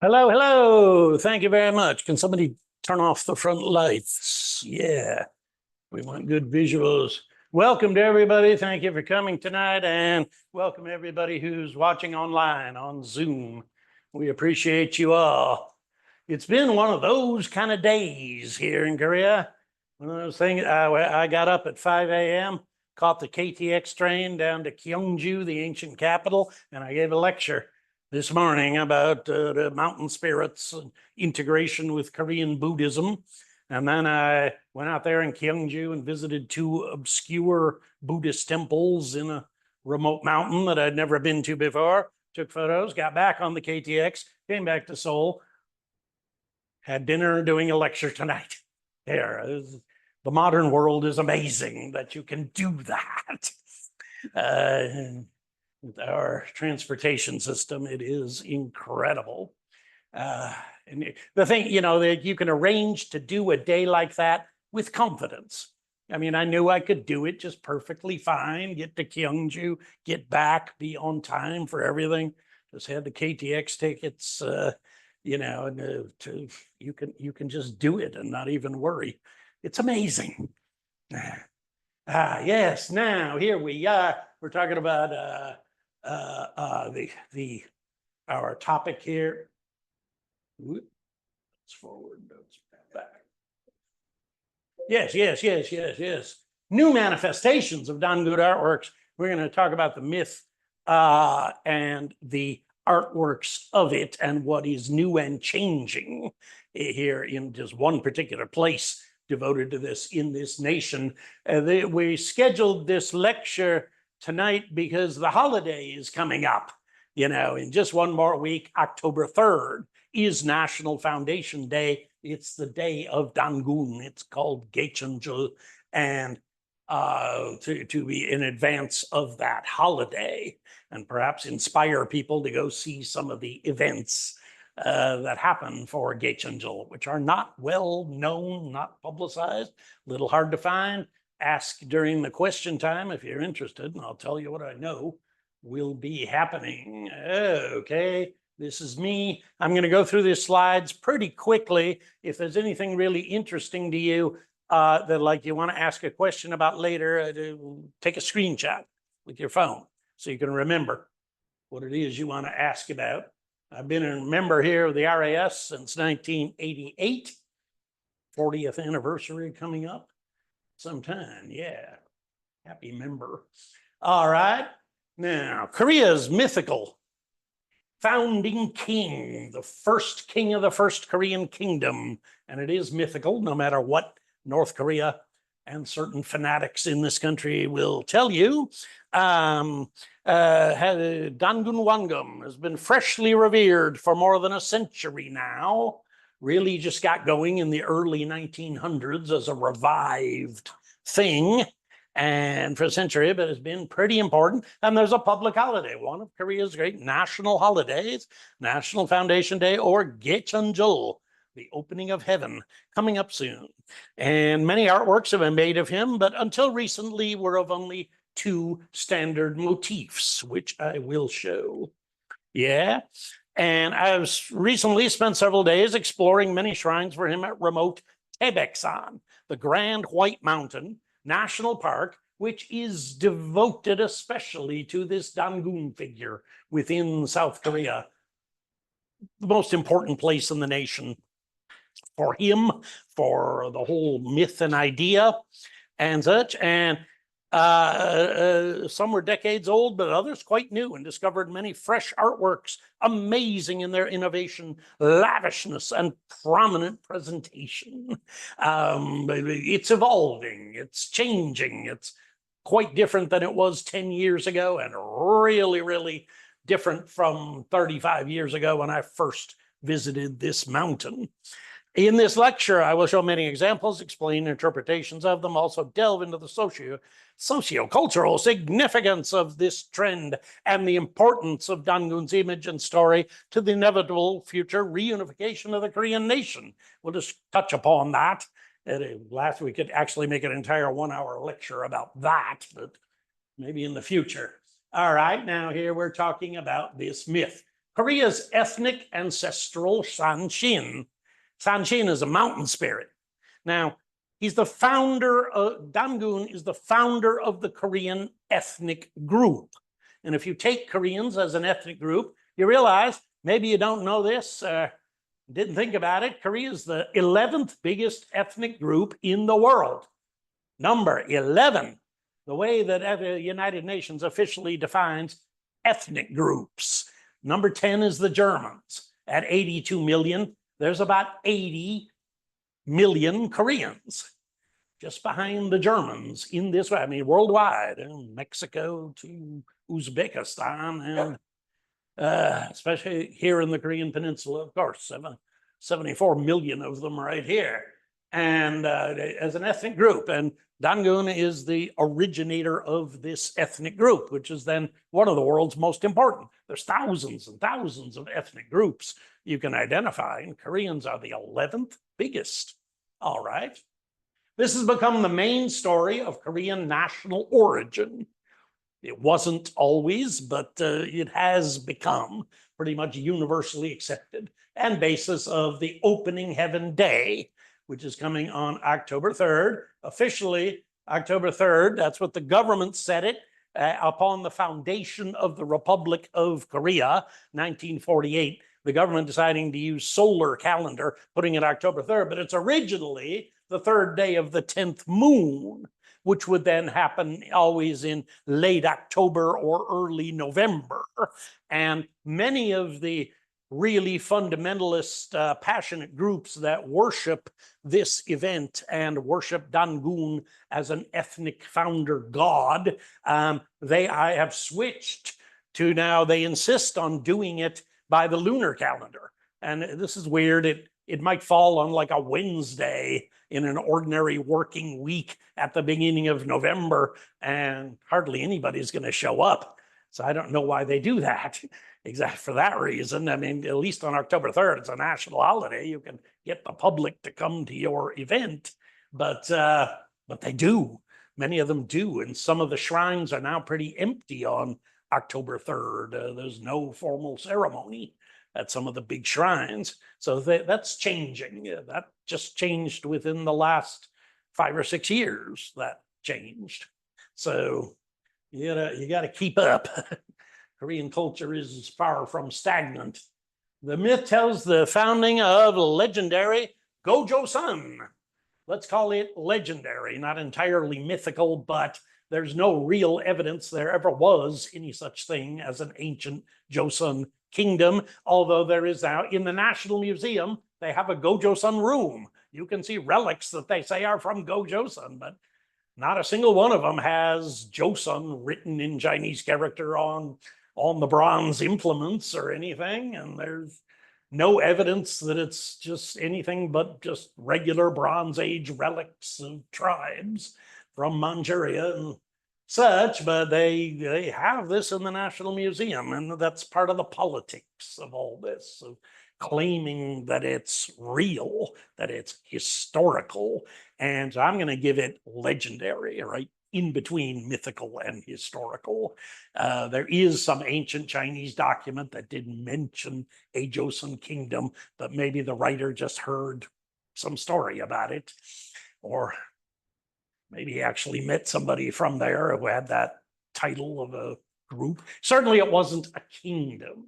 Hello, hello. Thank you very much. Can somebody turn off the front lights? Yeah, we want good visuals. Welcome to everybody. Thank you for coming tonight, and welcome everybody who's watching online on Zoom. We appreciate you all. It's been one of those kind of days here in Korea. One of those things, I got up at 5 a.m., caught the KTX train down to Gyeongju, the ancient capital, and I gave a lecture this morning about the mountain spirits and integration with Korean Buddhism. And then I went out there in Gyeongju and visited two obscure Buddhist temples in a remote mountain that I'd never been to before. Took photos, got back on the KTX, came back to Seoul, had dinner, doing a lecture tonight. There, the modern world is amazing that you can do that. With our transportation system, it is incredible. And the thing, that you can arrange to do a day like that with confidence. I mean, I knew I could do it just perfectly fine, get to Gyeongju, get back, be on time for everything. Just had the KTX tickets, and you can just do it and not even worry. It's amazing. Yes, now here we are. We're talking about our topic here. It's forward, it's back. Yes. New manifestations of Dan-gun artworks. We're going to talk about the myth and the artworks of it and what is new and changing here in just one particular place devoted to this in this nation. We scheduled this lecture tonight because the holiday is coming up. In just one more week, October 3rd is National Foundation Day. It's the day of Dan-gun. It's called Gaecheon-jeol, and to be in advance of that holiday and perhaps inspire people to go see some of the events that happen for Gaecheon-jeol, which are not well known, not publicized, a little hard to find. Ask during the question time if you're interested, and I'll tell you what I know will be happening. Okay, this is me. I'm going to go through these slides pretty quickly. If there's anything really interesting to you that you want to ask a question about later, take a screenshot with your phone so you can remember what it is you want to ask about. I've been a member here of the RAS since 1988, 40th anniversary coming up sometime. Yeah, happy member. All right, now Korea's mythical founding king, the first king of the first Korean kingdom, and it is mythical no matter what North Korea and certain fanatics in this country will tell you. Dan-gun Wanggeom has been freshly revered for more than a century now. Really just got going in the early 1900s as a revived thing, and for a century, but it's been pretty important. And there's a public holiday, one of Korea's great national holidays, National Foundation Day, or Gaecheon-jeol, the opening of heaven, coming up soon. And many artworks have been made of him, but until recently were of only two standard motifs, which I will show. Yeah. And I've recently spent several days exploring many shrines for him at remote Taebaek-san, the Grand White Mountain National Park, which is devoted especially to this Dan-gun figure within South Korea, the most important place in the nation for him, for the whole myth and idea and such. And some were decades old, but others quite new, and discovered many fresh artworks, amazing in their innovation, lavishness, and prominent presentation. It's evolving, it's changing, it's quite different than it was 10 years ago, and really, really different from 35 years ago when I first visited this mountain. In this lecture, I will show many examples, explain interpretations of them, also delve into the socio-cultural significance of this trend and the importance of Dan-gun's image and story to the inevitable future reunification of the Korean nation. We'll just touch upon that. Last we could actually make an entire 1-hour lecture about that, but maybe in the future. All right, now here we're talking about this myth. Korea's ethnic ancestral Sanshin. Sanshin is a mountain spirit. Now, he's the founder of, Dan-gun is the founder of the Korean ethnic group. And if you take Koreans as an ethnic group, you realize, maybe you don't know this, didn't think about it, Korea is the 11th biggest ethnic group in the world. Number 11, the way that the United Nations officially defines ethnic groups. Number 10 is the Germans. At 82 million, there's about 80 million Koreans, just behind the Germans in this way. I mean, worldwide, Mexico to Uzbekistan, and especially here in the Korean Peninsula, of course, 74 million of them right here. And as an ethnic group, and Dan-gun is the originator of this ethnic group, which is then one of the world's most important. There's thousands and thousands of ethnic groups you can identify, and Koreans are the 11th biggest. All right. This has become the main story of Korean national origin. It wasn't always, but it has become pretty much universally accepted and basis of the opening heaven day, which is coming on October 3rd. Officially, October 3rd, that's what the government set it, upon the foundation of the Republic of Korea, 1948. The government deciding to use solar calendar, putting it October 3rd, but it's originally the third day of the 10th moon, which would then happen always in late October or early November. And many of the really fundamentalist, passionate groups that worship this event and worship Dan-gun as an ethnic founder god, they have switched to now they insist on doing it by the lunar calendar. And this is weird. It might fall on like a Wednesday in an ordinary working week at the beginning of November, and hardly anybody's going to show up. So I don't know why they do that. Exactly for that reason. I mean, at least on October 3rd, it's a national holiday. You can get the public to come to your event, but they do. Many of them do, and some of the shrines are now pretty empty on October 3rd. There's no formal ceremony at some of the big shrines. So that's changing. That just changed within the last 5 or 6 years. That changed. So you gotta keep up. Korean culture is far from stagnant. The myth tells the founding of legendary Gaecheon-jeol. Let's call it legendary, not entirely mythical, but there's no real evidence there ever was any such thing as an ancient Joseon kingdom, although there is now in the National Museum, they have a Gaecheon room. You can see relics that they say are from Gaecheon, but not a single one of them has Joseon written in Chinese character on the bronze implements or anything, and there's no evidence that it's just anything but just regular Bronze Age relics of tribes from Manchuria and such, but they have this in the National Museum, and that's part of the politics of all this, of claiming that it's real, that it's historical, and so I'm going to give it legendary, right? In between mythical and historical. There is some ancient Chinese document that didn't mention a Joseon kingdom, but maybe the writer just heard some story about it, or maybe he actually met somebody from there who had that title of a group. Certainly it wasn't a kingdom.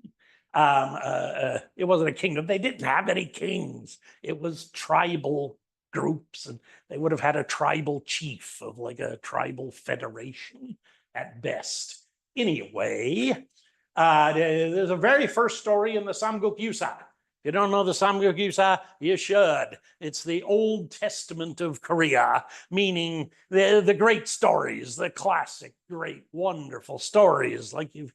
It wasn't a kingdom. They didn't have any kings. It was tribal groups, and they would have had a tribal chief of like a tribal federation at best. Anyway, there's a very first story in the Samguk-yusa. If you don't know the Samguk-yusa, you should. It's the Old Testament of Korea, meaning the great stories, the classic, great, wonderful stories like you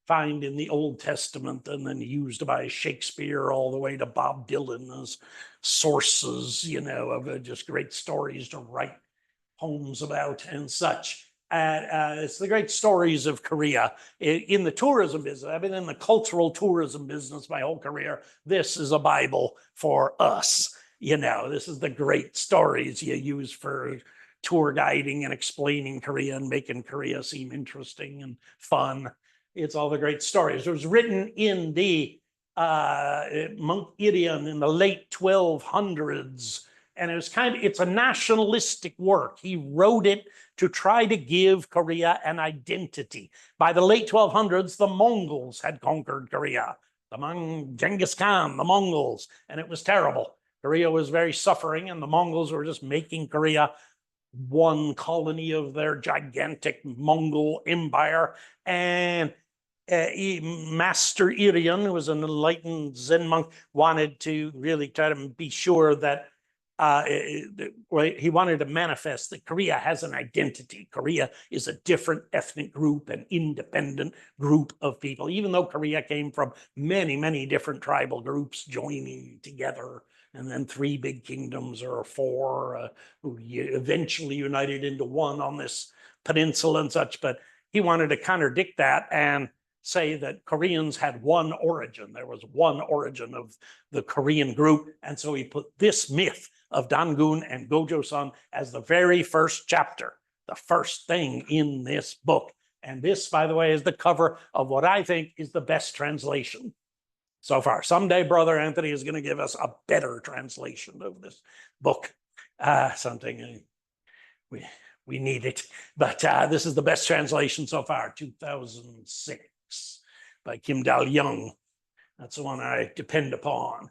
find in the Old Testament and then used by Shakespeare all the way to Bob Dylan as sources, of just great stories to write poems about and such. It's the great stories of Korea. In the tourism business, I've been in the cultural tourism business my whole career. This is a Bible for us. This is the great stories you use for tour guiding and explaining Korea and making Korea seem interesting and fun. It's all the great stories. It was written in the Monk Irian in the late 1200s. And it's a nationalistic work. He wrote it to try to give Korea an identity. By the late 1200s, the Mongols had conquered Korea. Genghis Khan, the Mongols, and it was terrible. Korea was very suffering, and the Mongols were just making Korea one colony of their gigantic Mongol empire. And Master Irian, who was an enlightened Zen monk, wanted to really try to be sure that he wanted to manifest that Korea has an identity. Korea is a different ethnic group, an independent group of people, even though Korea came from many, many different tribal groups joining together, and then 3 big kingdoms or 4 who eventually united into one on this peninsula and such. But he wanted to contradict that and say that Koreans had one origin. There was one origin of the Korean group. And so he put this myth of Dan-gun and Gaecheon-jeol as the very first chapter, the first thing in this book. And this, by the way, is the cover of what I think is the best translation so far. Someday, Brother Anthony is going to give us a better translation of this book. Something we need it. But this is the best translation so far, 2006 by Kim Dal-young. That's the one I depend upon.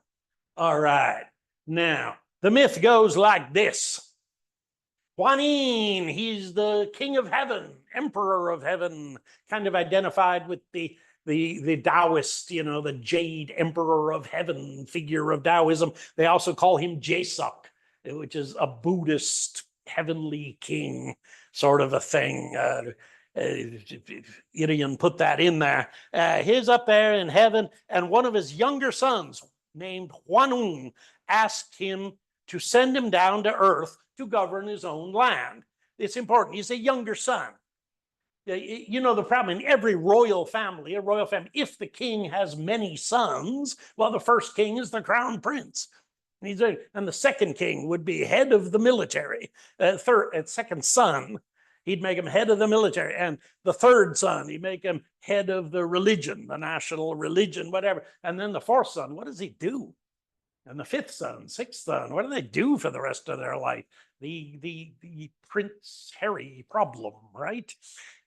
All right. Now, the myth goes like this. Hwanin, he's the king of heaven, emperor of heaven, kind of identified with the Taoist, the jade emperor of heaven figure of Taoism. They also call him Jaesuk, which is a Buddhist heavenly king sort of a thing. Irian put that in there. He's up there in heaven, and one of his younger sons, named Hwanung, asked him to send him down to earth to govern his own land. It's important. He's a younger son. The problem in every royal family, if the king has many sons, well, the first king is the crown prince. And the second king would be head of the military. Second son, he'd make him head of the military. And the third son, he'd make him head of the religion, the national religion, whatever. And then the fourth son, what does he do? And the fifth son, sixth son, what do they do for the rest of their life? The Prince Harry problem, right?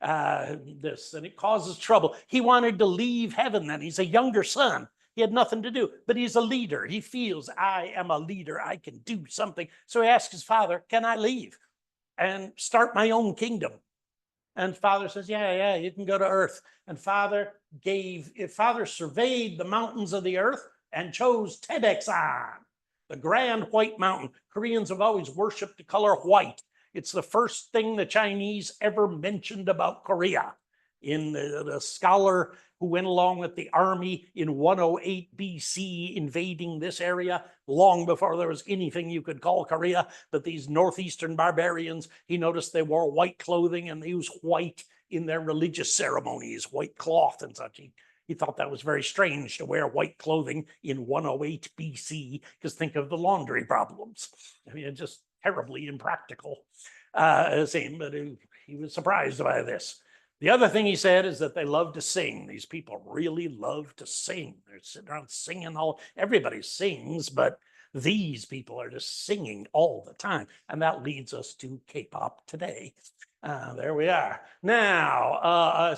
And it causes trouble. He wanted to leave heaven then. He's a younger son. He had nothing to do, but he's a leader. He feels, I am a leader. I can do something. So he asked his father, can I leave and start my own kingdom? And father says, yeah, you can go to earth. And father surveyed the mountains of the earth and chose Taebaek-san, the grand white mountain. Koreans have always worshipped the color white. It's the first thing the Chinese ever mentioned about Korea. In the scholar who went along with the army in 108 BC invading this area long before there was anything you could call Korea, but these northeastern barbarians, he noticed they wore white clothing and they used white in their religious ceremonies, white cloth and such. He thought that was very strange to wear white clothing in 108 BC, because think of the laundry problems. I mean, it's just terribly impractical. But he was surprised by this. The other thing he said is that they love to sing. These people really love to sing. They're sitting around singing everybody sings, but these people are just singing all the time. And that leads us to K-pop today. There we are. Now,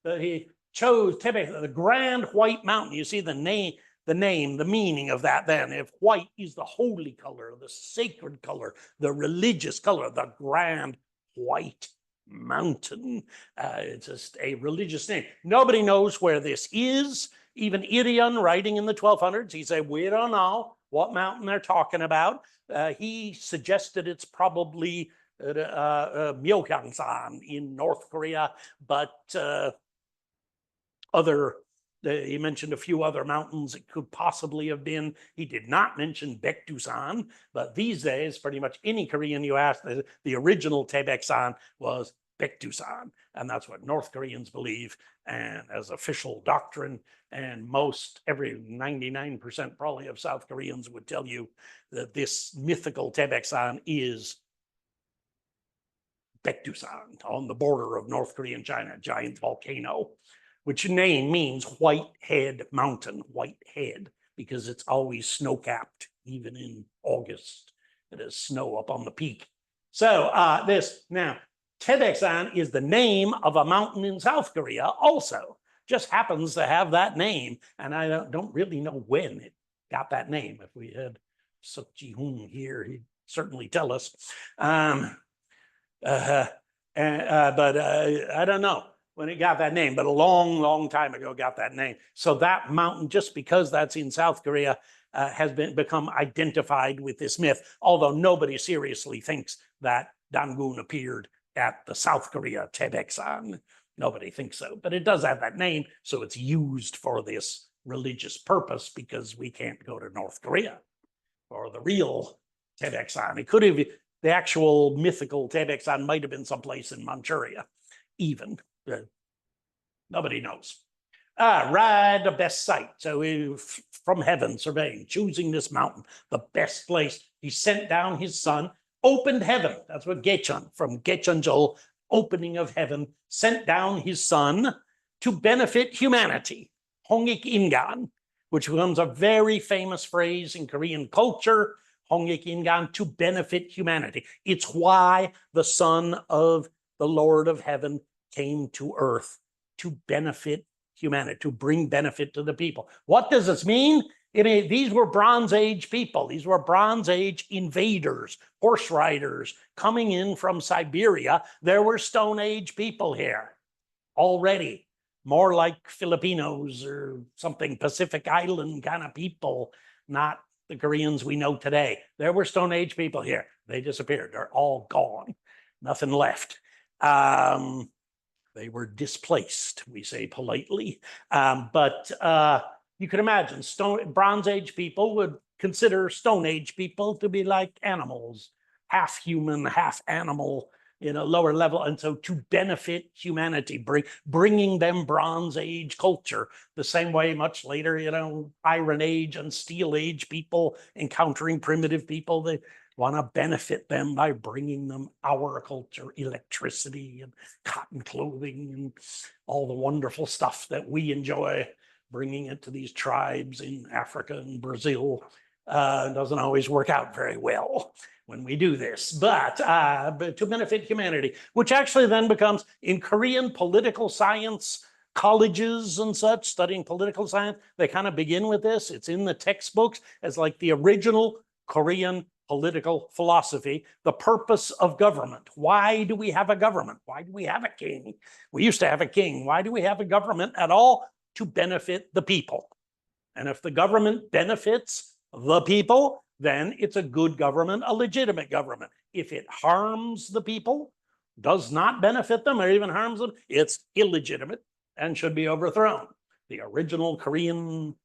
he chose Taebaek, the grand white mountain. You see the name, the meaning of that then. If white is the holy color, the sacred color, the religious color, the grand white mountain. It's just a religious name. Nobody knows where this is. Even Irian, writing in the 1200s, he said, we don't know what mountain they're talking about. He suggested it's probably Myeongsan in North Korea, but he mentioned a few other mountains it could possibly have been. He did not mention Baekdu-san, but these days, pretty much any Korean you ask, the original Taebaek-san was Baekdu-san, and that's what North Koreans believe, and as official doctrine, and every 99% probably of South Koreans would tell you that this mythical Taebaek-san is Baekdu-san on the border of North Korea and China, a giant volcano. which name means white head mountain, white head, because it's always snow-capped, even in August. It is snow up on the peak. So now, Taebaek-san is the name of a mountain in South Korea also. Just happens to have that name, and I don't really know when it got that name. If we had Suk Ji-hoon here, he'd certainly tell us. But I don't know when it got that name, but a long, long time ago got that name. So that mountain, just because that's in South Korea, has become identified with this myth, although nobody seriously thinks that Dan-gun appeared at the South Korea Taebaek-san. Nobody thinks so, but it does have that name, so it's used for this religious purpose because we can't go to North Korea for the real Taebaek-san. It could have, the actual mythical Taebaek-san might have been someplace in Manchuria, even. Nobody knows. Right, the best site. So from heaven, surveying, choosing this mountain, the best place. He sent down his son, opened heaven. That's what Gaecheon, from Gaecheon-jeol, opening of heaven, sent down his son to benefit humanity. Hongik-ingan, which becomes a very famous phrase in Korean culture. Hongik-ingan, to benefit humanity. It's why the son of the Lord of heaven came to earth, to benefit humanity, to bring benefit to the people. What does this mean? These were Bronze Age people. These were Bronze Age invaders, horse riders coming in from Siberia. There were Stone Age people here already, more like Filipinos or something, Pacific Island kind of people, not the Koreans we know today. There were Stone Age people here. They disappeared. They're all gone. Nothing left. They were displaced, we say politely. But you can imagine Bronze Age people would consider Stone Age people to be like animals, half human, half animal, lower level. And so to benefit humanity, bringing them Bronze Age culture, the same way much later, Iron Age and Steel Age people encountering primitive people, they want to benefit them by bringing them our culture, electricity and cotton clothing and all the wonderful stuff that we enjoy, bringing it to these tribes in Africa and Brazil. Doesn't always work out very well when we do this, but to benefit humanity, which actually then becomes, in Korean political science colleges and such, studying political science, they kind of begin with this. It's in the textbooks as like the original Korean political philosophy, the purpose of government. Why do we have a government? Why do we have a king? We used to have a king. Why do we have a government at all? To benefit the people. And if the government benefits the people, then it's a good government, a legitimate government. If it harms the people, does not benefit them, or even harms them, it's illegitimate and should be overthrown. The original Korean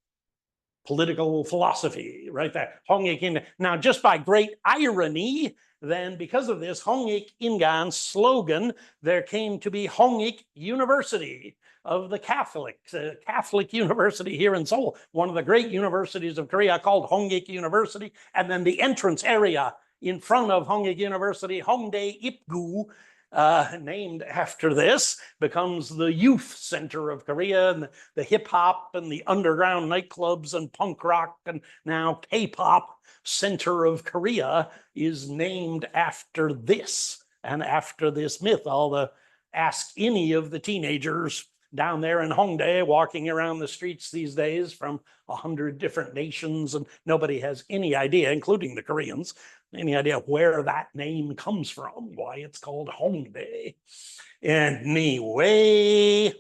political philosophy, right there. Hongik-ingan. Now, just by great irony, then because of this Hongik-ingan slogan, there came to be Hongik University of the Catholics, Catholic University here in Seoul, one of the great universities of Korea called Hongik University. And then the entrance area in front of Hongik University, Hongdae Ipgu, named after this, becomes the youth center of Korea, and the hip hop and the underground nightclubs and punk rock and now K-pop center of Korea is named after this and after this myth. Ask any of the teenagers down there in Hongdae walking around the streets these days from 100 different nations, and nobody has any idea, including the Koreans, any idea where that name comes from, why it's called Hongdae. Anyway,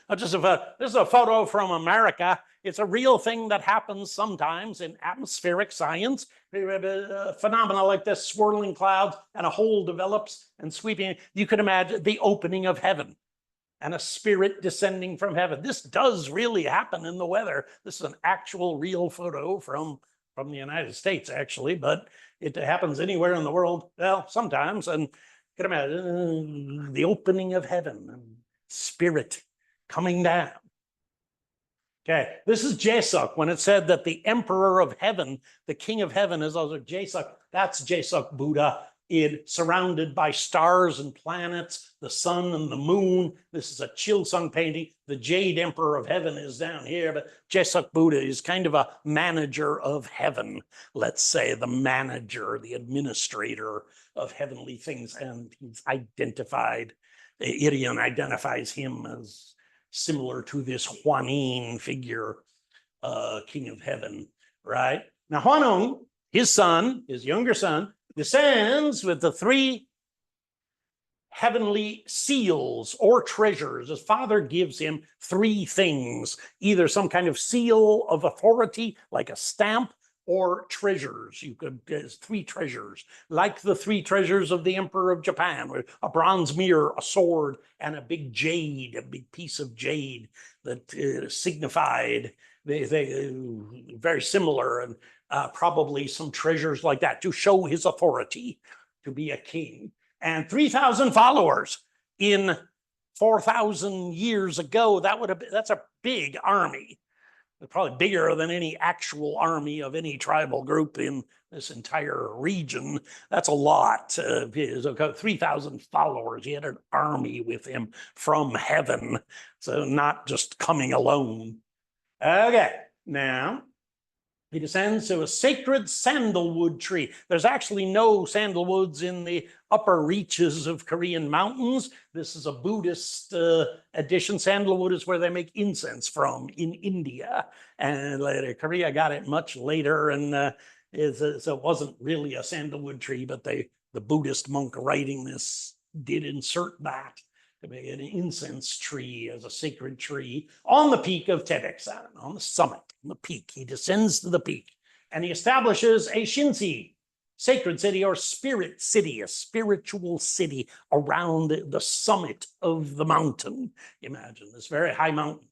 this is a photo from America. It's a real thing that happens sometimes in atmospheric science. A phenomena like this, swirling clouds, and a hole develops and sweeping. You can imagine the opening of heaven and a spirit descending from heaven. This does really happen in the weather. This is an actual real photo from the United States, actually, but it happens anywhere in the world. Well, sometimes, and you can imagine the opening of heaven and spirit coming down. Okay, this is Jaesuk, when it said that the emperor of heaven, the king of heaven, is also Jaesuk. That's Jaesuk Buddha surrounded by stars and planets, the sun and the moon. This is a Chilsung painting. The Jade Emperor of Heaven is down here, but Jaesuk Buddha is kind of a manager of heaven, let's say, the manager, the administrator of heavenly things, and he's identified, Irian identifies him as similar to this Huanin figure, king of heaven, right? Now, Hwanung, his son, his younger son, descends with the 3 heavenly seals or treasures. His father gives him 3 things, either some kind of seal of authority, like a stamp, or treasures. You could, there's 3 treasures, like the 3 treasures of the Emperor of Japan, with a bronze mirror, a sword, and a big jade, a big piece of jade that signified they very similar, and probably some treasures like that to show his authority to be a king. And 3,000 followers in 4,000 years ago, that's a big army. Probably bigger than any actual army of any tribal group in this entire region. That's a lot. 3,000 followers. He had an army with him from heaven, so not just coming alone. Okay, now he descends to a sacred sandalwood tree. There's actually no sandalwoods in the upper reaches of Korean mountains. This is a Buddhist addition. Sandalwood is where they make incense from in India. And later, Korea got it much later, and so it wasn't really a sandalwood tree, but the Buddhist monk writing this did insert that to make an incense tree as a sacred tree on the peak of Taebaek-san, on the summit, on the peak. He descends to the peak and he establishes a Shinsi, sacred city or spirit city, a spiritual city around the summit of the mountain. Imagine this very high mountain.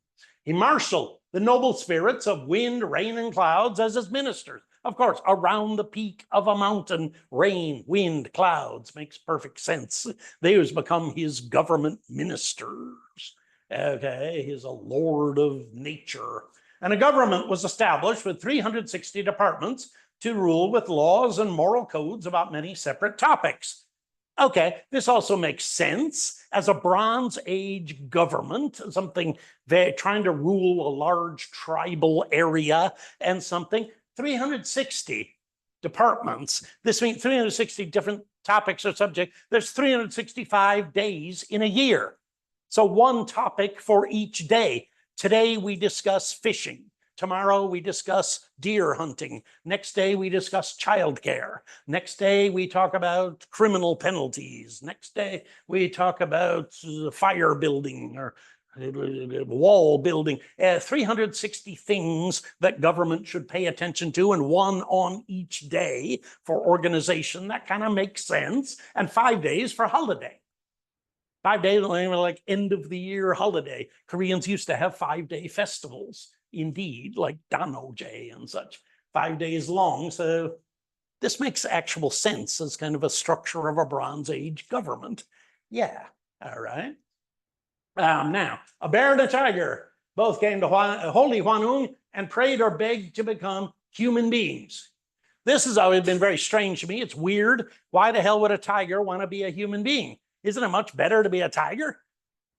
He marshaled the noble spirits of wind, rain, and clouds as his ministers. Of course, around the peak of a mountain, rain, wind, clouds makes perfect sense. They has become his government ministers. Okay, he's a lord of nature. And a government was established with 360 departments to rule with laws and moral codes about many separate topics. Okay, this also makes sense as a Bronze Age government, something they're trying to rule a large tribal area and something. 360 departments. This means 360 different topics or subjects. There's 365 days in a year. So one topic for each day. Today we discuss fishing. Tomorrow we discuss deer hunting. Next day we discuss childcare. Next day we talk about criminal penalties. Next day we talk about fire building or wall building. 360 things that government should pay attention to, and one on each day for organization. That kind of makes sense. And 5 days for holiday. 5 days like end of the year holiday. Koreans used to have 5-day festivals, indeed, like Danoje and such, 5 days long. So this makes actual sense as kind of a structure of a Bronze Age government. Yeah, all right. Now, a bear and a tiger both came to Holy Hwanung and prayed or begged to become human beings. This has always been very strange to me. It's weird. Why the hell would a tiger want to be a human being? Isn't it much better to be a tiger?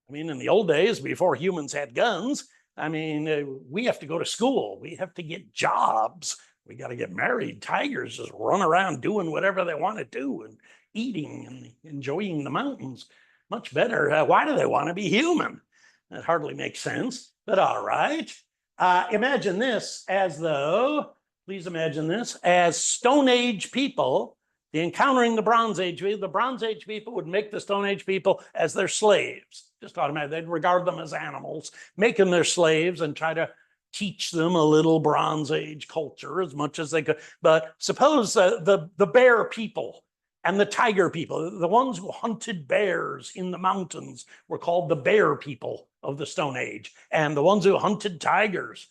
I mean, in the old days, before humans had guns, I mean, we have to go to school. We have to get jobs. We got to get married. Tigers just run around doing whatever they want to do and eating and enjoying the mountains. Much better. Why do they want to be human? That hardly makes sense, but all right. Imagine this as though, please imagine this, as Stone Age people, encountering the Bronze Age people would make the Stone Age people as their slaves. Just automatically, they'd regard them as animals, make them their slaves and try to teach them a little Bronze Age culture as much as they could. But suppose the bear people and the tiger people, the ones who hunted bears in the mountains, were called the bear people of the Stone Age. And the ones who hunted tigers,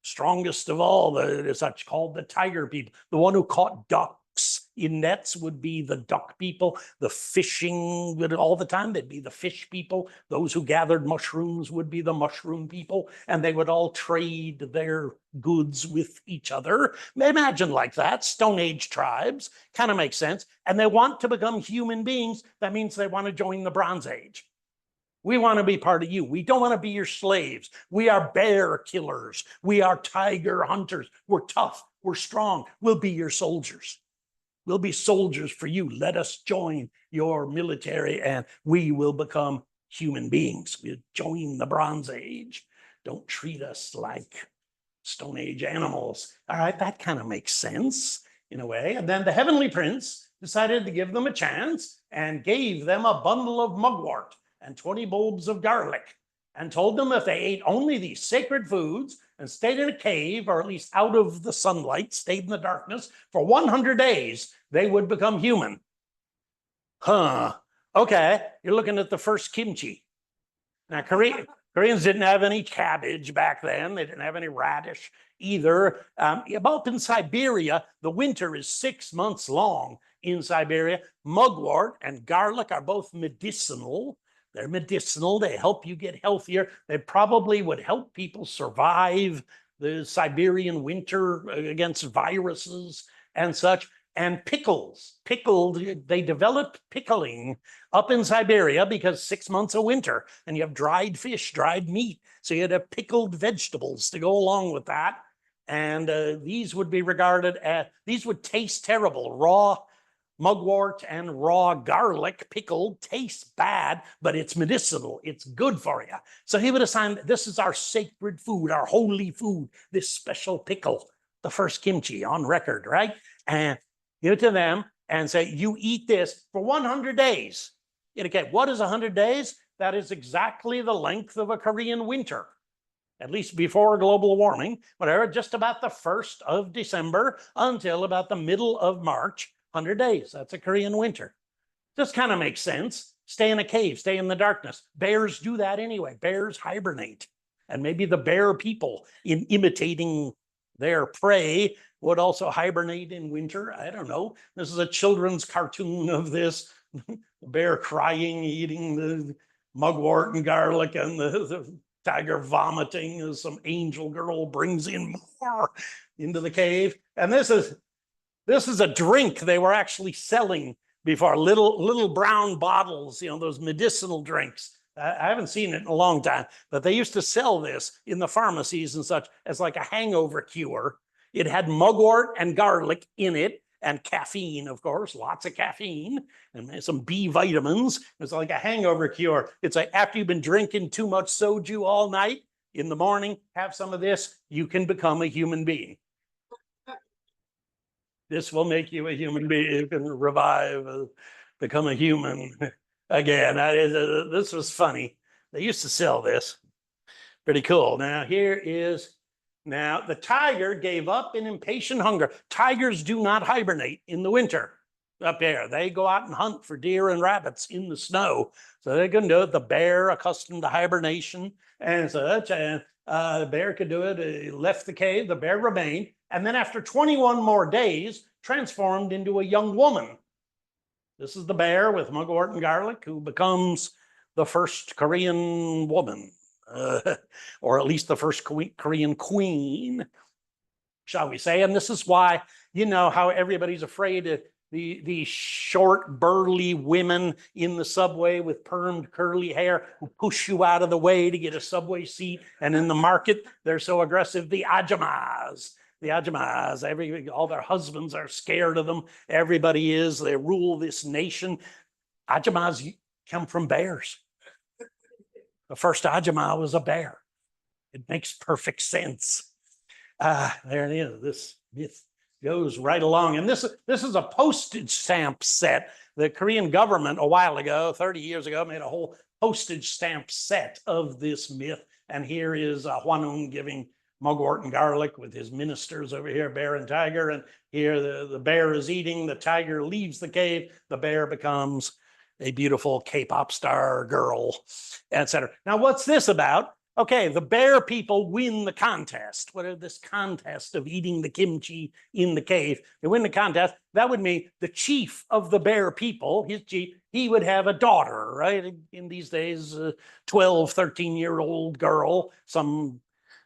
strongest of all, such called the tiger people. The one who caught ducks in nets would be the duck people. The fishing would all the time, they'd be the fish people. Those who gathered mushrooms would be the mushroom people, and they would all trade their goods with each other. Imagine like that, Stone Age tribes, kind of makes sense. And they want to become human beings. That means they want to join the Bronze Age. We want to be part of you. We don't want to be your slaves. We are bear killers. We are tiger hunters. We're tough. We're strong. We'll be your soldiers. We'll be soldiers for you. Let us join your military and we will become human beings. We'll join the Bronze Age. Don't treat us like Stone Age animals. All right, that kind of makes sense in a way. And then the heavenly prince decided to give them a chance and gave them a bundle of mugwort and 20 bulbs of garlic, and told them if they ate only these sacred foods and stayed in a cave, or at least out of the sunlight, stayed in the darkness for 100 days, they would become human. Okay, you're looking at the first kimchi. Now, Koreans didn't have any cabbage back then. They didn't have any radish either. Up in Siberia, the winter is 6 months long in Siberia. Mugwort and garlic are both medicinal. They're medicinal. They help you get healthier. They probably would help people survive the Siberian winter against viruses and such. And pickles, they developed pickling up in Siberia because 6 months of winter and you have dried fish, dried meat. So you had to have pickled vegetables to go along with that. And these would be regarded as, these would taste terrible. Raw mugwort and raw garlic pickled tastes bad, but it's medicinal. It's good for you. So he would assign, this is our sacred food, our holy food, this special pickle, the first kimchi on record, right? And give it to them and say, you eat this for 100 days. Okay, what is 100 days? That is exactly the length of a Korean winter, at least before global warming, whatever, just about the 1st of December until about the middle of March. 100 days, that's a Korean winter. This kind of makes sense. Stay in a cave, stay in the darkness. Bears do that anyway. Bears hibernate. And maybe the bear people, in imitating their prey, would also hibernate in winter. I don't know. This is a children's cartoon of this. The bear crying, eating the mugwort and garlic, and the tiger vomiting as some angel girl brings in more into the cave. And this is a drink they were actually selling before, little brown bottles, you know, those medicinal drinks. I haven't seen it in a long time, but they used to sell this in the pharmacies and such as like a hangover cure. It had mugwort and garlic in it, and caffeine, of course, lots of caffeine, and some B vitamins. It's like a hangover cure. It's like after you've been drinking too much soju all night, in the morning, have some of this, you can become a human being. This will make you a human being. You can revive, become a human again. This was funny. They used to sell this. Pretty cool. Now the tiger gave up in impatient hunger. Tigers do not hibernate in the winter up there. They go out and hunt for deer and rabbits in the snow. So they can do it. The bear, accustomed to hibernation and such, and the bear could do it. He left the cave. The bear remained. And then after 21 more days, transformed into a young woman. This is the bear with mugwort and garlic who becomes the first Korean woman, or at least the first Korean queen, shall we say. And this is why, you know, how everybody's afraid of the short, burly women in the subway with permed, curly hair who push you out of the way to get a subway seat. And in the market, they're so aggressive, the ajamas. All their husbands are scared of them. Everybody is. They rule this nation. Ajamas come from bears. The first ajama was a bear. It makes perfect sense. There it is. This myth goes right along. And this is a postage stamp set. The Korean government a while ago, 30 years ago, made a whole postage stamp set of this myth. And here is Hwanung giving mugwort and garlic with his ministers over here, bear and tiger. And here the bear is eating, the tiger leaves the cave, the bear becomes a beautiful K-pop star girl, etc. Now, what's this about? Okay, the bear people win the contest. What is this contest of eating the kimchi in the cave? They win the contest. That would mean the chief of the bear people, his chief, he would have a daughter, right? In these days, 12, 13-year-old girl, some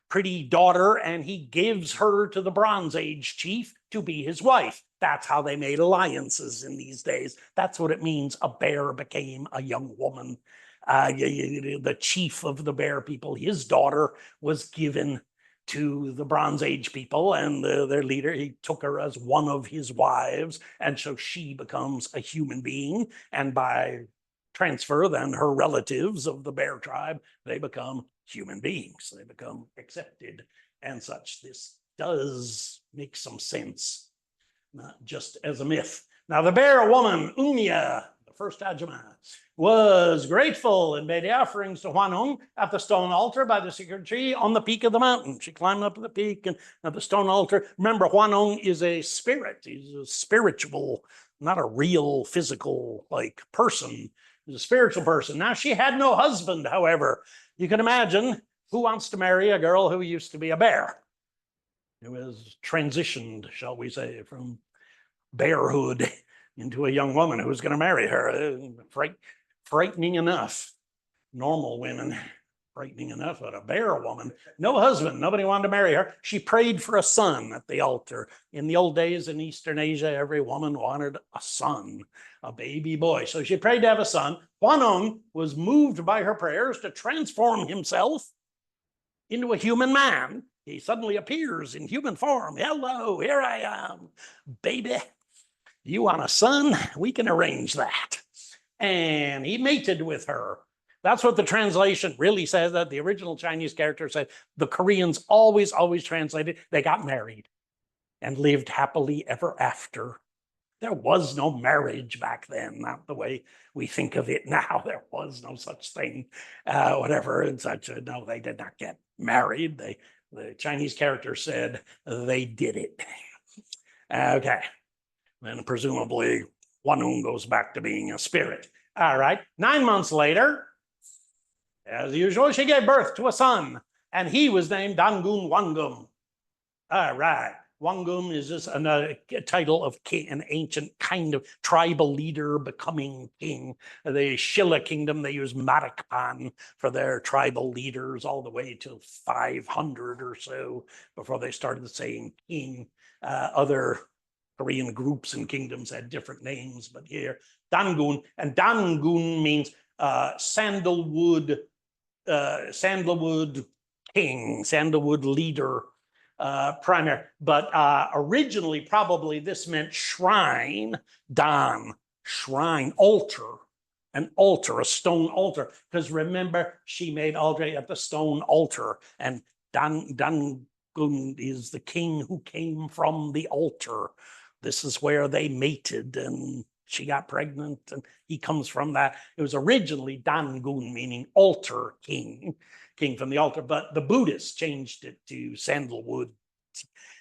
pretty daughter, and he gives her to the Bronze Age chief to be his wife. That's how they made alliances in these days. That's what it means a bear became a young woman. The chief of the bear people, his daughter was given to the Bronze Age people, and their leader, he took her as one of his wives, and so she becomes a human being, and by transfer, then her relatives of the bear tribe, they become human beings. They become accepted and such. This does make some sense, not just as a myth. Now, the bear woman, Unya, the first Ajumma, was grateful and made offerings to Hwanung at the stone altar by the secret tree on the peak of the mountain. She climbed up to the peak and at the stone altar. Remember, Hwanung is a spirit. He's a spiritual, not a real physical like person. He's a spiritual person. Now, she had no husband, however. You can imagine who wants to marry a girl who used to be a bear, who has transitioned, shall we say, from bearhood into a young woman who's going to marry her. Frightening enough. Normal women, frightening enough, but a bear woman, no husband, nobody wanted to marry her. She prayed for a son at the altar. In the old days in Eastern Asia, every woman wanted a son, a baby boy. So she prayed to have a son. Hwanung was moved by her prayers to transform himself into a human man. He suddenly appears in human form. Hello, here I am, baby. You want a son? We can arrange that. And he mated with her. That's what the translation really says. That the original Chinese character said. The Koreans always translated. They got married and lived happily ever after. There was no marriage back then, not the way we think of it now. There was no such thing, whatever, and such. No, they did not get married. The Chinese character said they did it. Okay, then presumably Hwanung goes back to being a spirit. All right, 9 months later, as usual, she gave birth to a son, and he was named Dan-gun Wanggeom. All right. Wanggeom is just a title of king, an ancient kind of tribal leader becoming king. The Shilla kingdom, they used Marakpan for their tribal leaders all the way to 500 or so before they started saying king. Other Korean groups and kingdoms had different names, but here, Dan-gun, and Dan-gun means sandalwood king, sandalwood leader. Primary, but originally probably this meant shrine, dan, shrine, altar, an altar, a stone altar, because remember she made altar at the stone altar, and Dan-gun is the king who came from the altar. This is where they mated, and she got pregnant, and he comes from that. It was originally Dan-gun, meaning altar king from the altar, but the Buddhists changed it to sandalwood,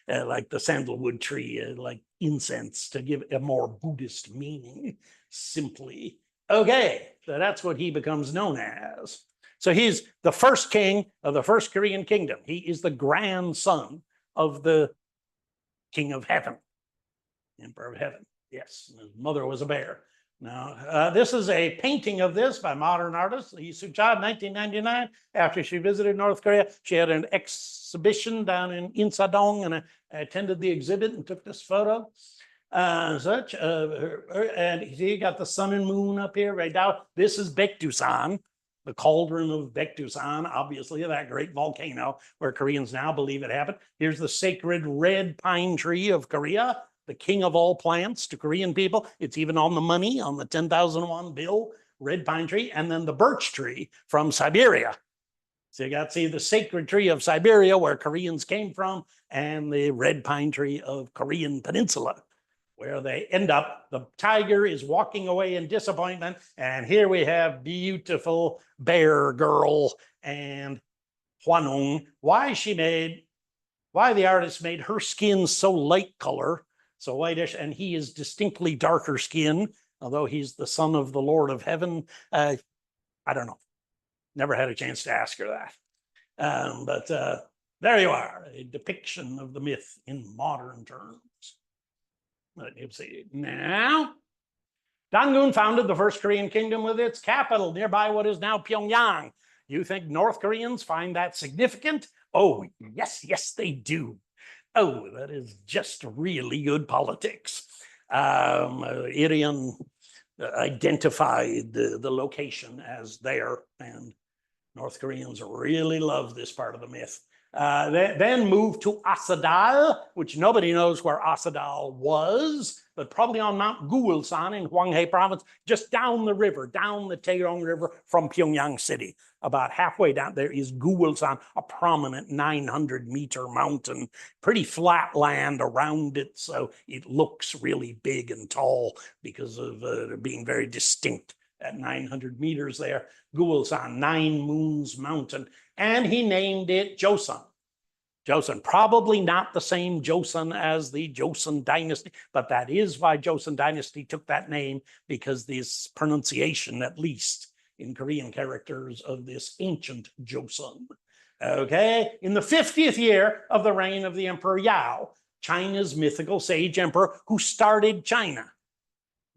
like the sandalwood tree, like incense, to give a more Buddhist meaning, simply. Okay, so that's what he becomes known as. So he's the first king of the first Korean kingdom. He is the grandson of the king of heaven, emperor of heaven. Yes, his mother was a bear. Now, this is a painting of this by modern artist Lee Soo-cha in 1999. After she visited North Korea, she had an exhibition down in Insadong, and I attended the exhibit and took this photo. And you got the sun and moon up here right now. This is Baekdu-san, the cauldron of Baekdu-san, obviously that great volcano where Koreans now believe it happened. Here's the sacred red pine tree of Korea, the king of all plants to Korean people. It's even on the money, on the 10,000 won bill, red pine tree, and then the birch tree from Siberia. So you got to see the sacred tree of Siberia where Koreans came from, and the red pine tree of Korean peninsula, where they end up. The tiger is walking away in disappointment, and here we have beautiful bear girl and Hwanung. Why the artist made her skin so light color, so whitish, and he is distinctly darker skin, although he's the son of the Lord of Heaven. I don't know. Never had a chance to ask her that. But there you are, a depiction of the myth in modern terms. Let me see. Now, Dan-gun founded the first Korean kingdom with its capital nearby what is now Pyongyang. You think North Koreans find that significant? Oh, yes, yes, they do. Oh, that is just really good politics. Irian identified the location as there, and North Koreans really love this part of the myth. They then moved to Asadal, which nobody knows where Asadal was, but probably on Mount Gulsan in Hwanghae province, just down the river, down the Taedong River from Pyongyang city. About halfway down there is Gulsan, a prominent 900-meter mountain, pretty flat land around it, so it looks really big and tall because of being very distinct at 900 meters there. Gulsan, 9 Moons Mountain, and he named it Joseon. Joseon, probably not the same Joseon as the Joseon dynasty, but that is why Joseon dynasty took that name, because this pronunciation, at least in Korean characters, of this ancient Joseon. Okay, in the 50th year of the reign of the Emperor Yao, China's mythical sage emperor who started China.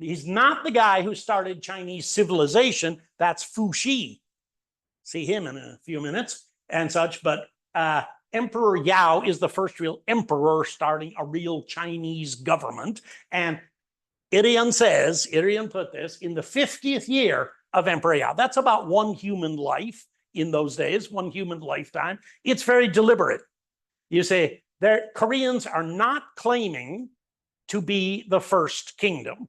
He's not the guy who started Chinese civilization. That's Fu Xi. See him in a few minutes and such. But Emperor Yao is the first real emperor starting a real Chinese government. And Irian put this, in the 50th year of Emperor Yao. That's about one human life in those days, one human lifetime. It's very deliberate. You say, Koreans are not claiming to be the first kingdom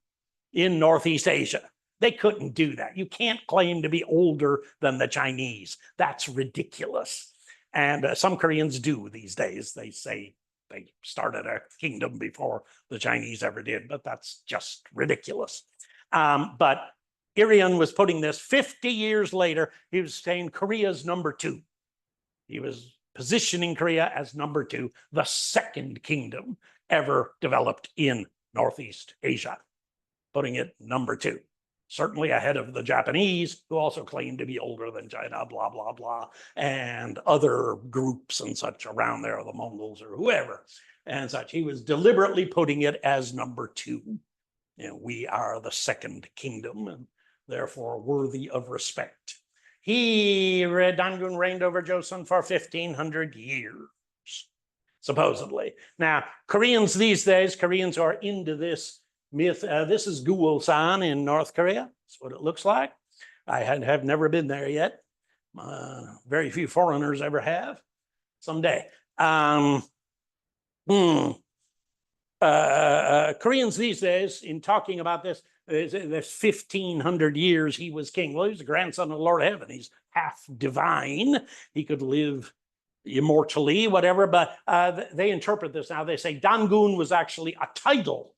in Northeast Asia. They couldn't do that. You can't claim to be older than the Chinese. That's ridiculous. And some Koreans do these days. They say they started a kingdom before the Chinese ever did, but that's just ridiculous. But Irian was putting this 50 years later. He was saying Korea's number 2. He was positioning Korea as number 2, the second kingdom ever developed in Northeast Asia, putting it number 2. Certainly ahead of the Japanese, who also claimed to be older than China, blah, blah, blah, and other groups and such around there, the Mongols or whoever and such. He was deliberately putting it as number 2. You know, we are the second kingdom and therefore worthy of respect. Dan-gun reigned over Joseon for 1,500 years, supposedly. Now, Koreans these days, Koreans are into this myth. This is Gulsan in North Korea. That's what it looks like. I have never been there yet. Very few foreigners ever have. Someday. Koreans these days, in talking about this 1,500 years he was king. Well, he was the grandson of the Lord of Heaven. He's half divine. He could live immortally, whatever. But they interpret this now. They say Dan-gun was actually a title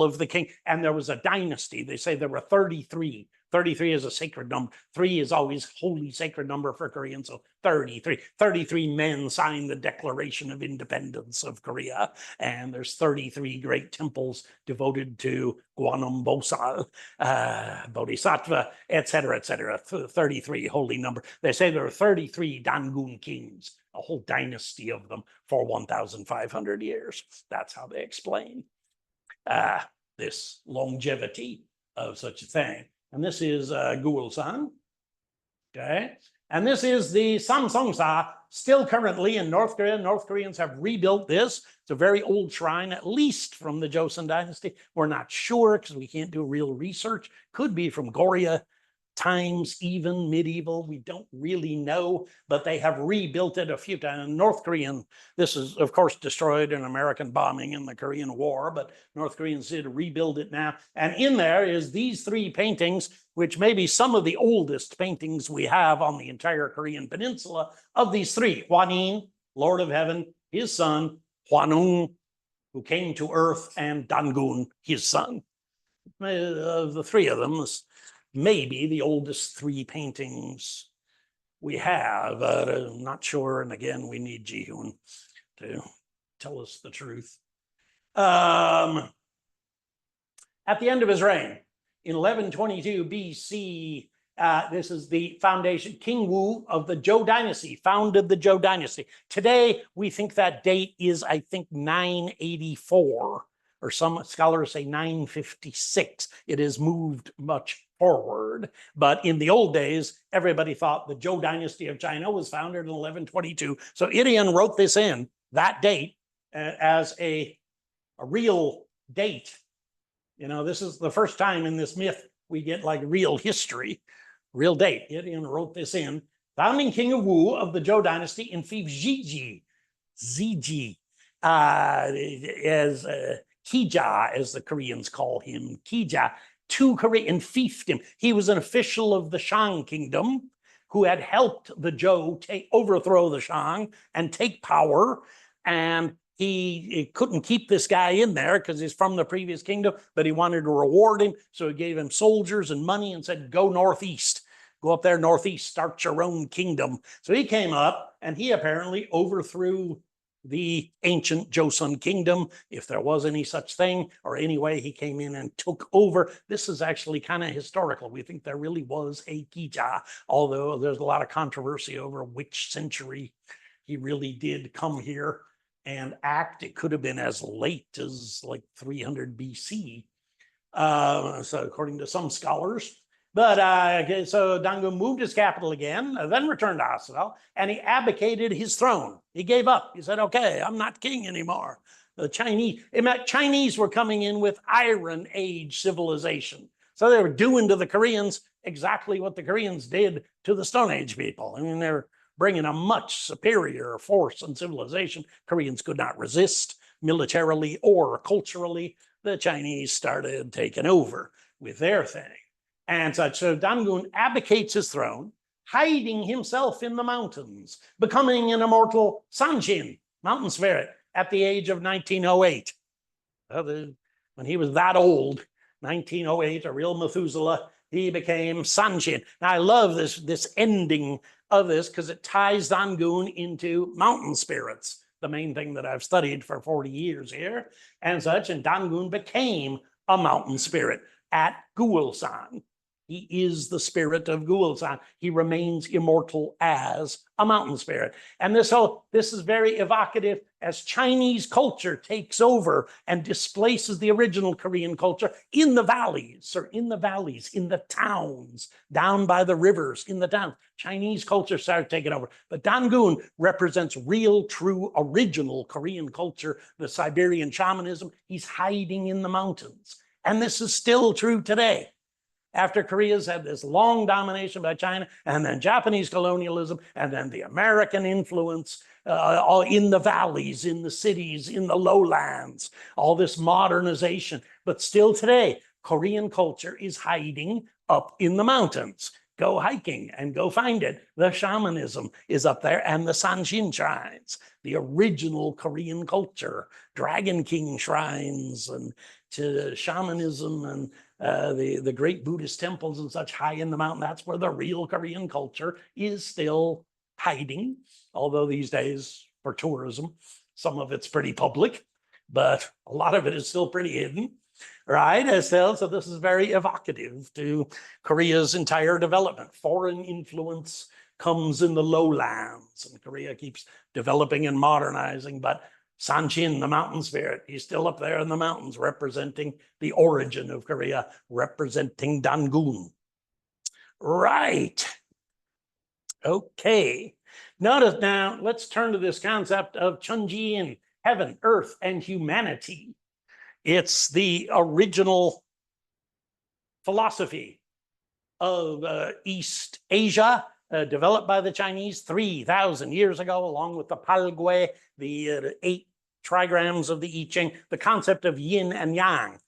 of the king, and there was a dynasty. They say there were 33. 33 is a sacred number. 3 is always holy sacred number for Koreans, so 33. 33 men signed the Declaration of Independence of Korea, and there's 33 great temples devoted to Gwanam Bosal, Bodhisattva, etc., etc. 33 holy number. They say there are 33 Dan-gun kings, a whole dynasty of them for 1,500 years. That's how they explain this longevity of such a thing. And this is Gulsan, okay? And this is the Samsungsa, still currently in North Korea. North Koreans have rebuilt this. It's a very old shrine, at least from the Joseon dynasty. We're not sure because we can't do real research. Could be from Goryeo times, even medieval. We don't really know, but they have rebuilt it a few times. North Korean, this is, of course, destroyed in American bombing in the Korean War, but North Koreans did rebuild it now. And in there is these 3 paintings, which may be some of the oldest paintings we have on the entire Korean peninsula. Of these 3, Hwanin, Lord of Heaven, his son, Hwanung, who came to earth, and Dan-gun, his son. Of the 3 of them, maybe the oldest 3 paintings we have. I'm not sure. And again, we need Ji-hoon to tell us the truth. At the end of his reign, in 1122 BC, This is the foundation. King Wu of the Zhou dynasty founded the Zhou dynasty. Today, we think that date is, I think, 984, or some scholars say 956. It has moved much forward. But in the old days, everybody thought the Zhou dynasty of China was founded in 1122. So Idian wrote this in, that date, as a real date. You know, this is the first time in this myth we get like real history, real date. Idian wrote this in. Founding King of Wu of the Zhou dynasty in Ziji, as Kija, as the Koreans call him, Kija, to Korea and fiefed him. He was an official of the Shang kingdom who had helped the Zhou overthrow the Shang and take power. And he couldn't keep this guy in there because he's from the previous kingdom, but he wanted to reward him. So he gave him soldiers and money and said, go northeast. Go up there northeast, start your own kingdom. So he came up and he apparently overthrew the ancient Joseon kingdom, if there was any such thing, or anyway, he came in and took over. This is actually kind of historical. We think there really was a Kija, although there's a lot of controversy over which century he really did come here and act. It could have been as late as like 300 BC, so according to some scholars. But okay, so Dan-gun moved his capital again, then returned to Asadal, and he abdicated his throne. He gave up. He said, okay, I'm not king anymore. The Chinese were coming in with Iron Age civilization. So they were doing to the Koreans exactly what the Koreans did to the Stone Age people. I mean, they're bringing a much superior force and civilization. Koreans could not resist militarily or culturally. The Chinese started taking over with their thing. And such. So Dan-gun abdicates his throne, hiding himself in the mountains, becoming an immortal Sanshin, mountain spirit, at the age of 1908. When he was that old, 1908, a real Methuselah, he became Sanshin. Now, I love this ending of this because it ties Dan-gun into mountain spirits, the main thing that I've studied for 40 years here, and such. And Dan-gun became a mountain spirit at Gulsan. He is the spirit of Gulsan. He remains immortal as a mountain spirit. And this is very evocative as Chinese culture takes over and displaces the original Korean culture in the valleys, in the towns, down by the rivers, in the towns. Chinese culture started taking over. But Dan-gun represents real, true, original Korean culture, the Siberian shamanism. He's hiding in the mountains. And this is still true today. After Korea's had this long domination by China, and then Japanese colonialism, and then the American influence all in the valleys, in the cities, in the lowlands, all this modernization. But still today, Korean culture is hiding up in the mountains. Go hiking and go find it. The shamanism is up there, and the Sanshin shrines, the original Korean culture, Dragon King shrines, and to shamanism, and the great Buddhist temples and such high in the mountain. That's where the real Korean culture is still hiding. Although these days, for tourism, some of it's pretty public, but a lot of it is still pretty hidden. Right? So this is very evocative to Korea's entire development. Foreign influence comes in the lowlands, and Korea keeps developing and modernizing, but Sanshin, the mountain spirit, he's still up there in the mountains representing the origin of Korea, representing Dan-gun. Right. Okay. Notice now, let's turn to this concept of Chunjin, heaven, earth, and humanity. It's the original philosophy of East Asia, developed by the Chinese 3,000 years ago, along with the Palgui, the 8 trigrams of the I Ching, the concept of yin and yang,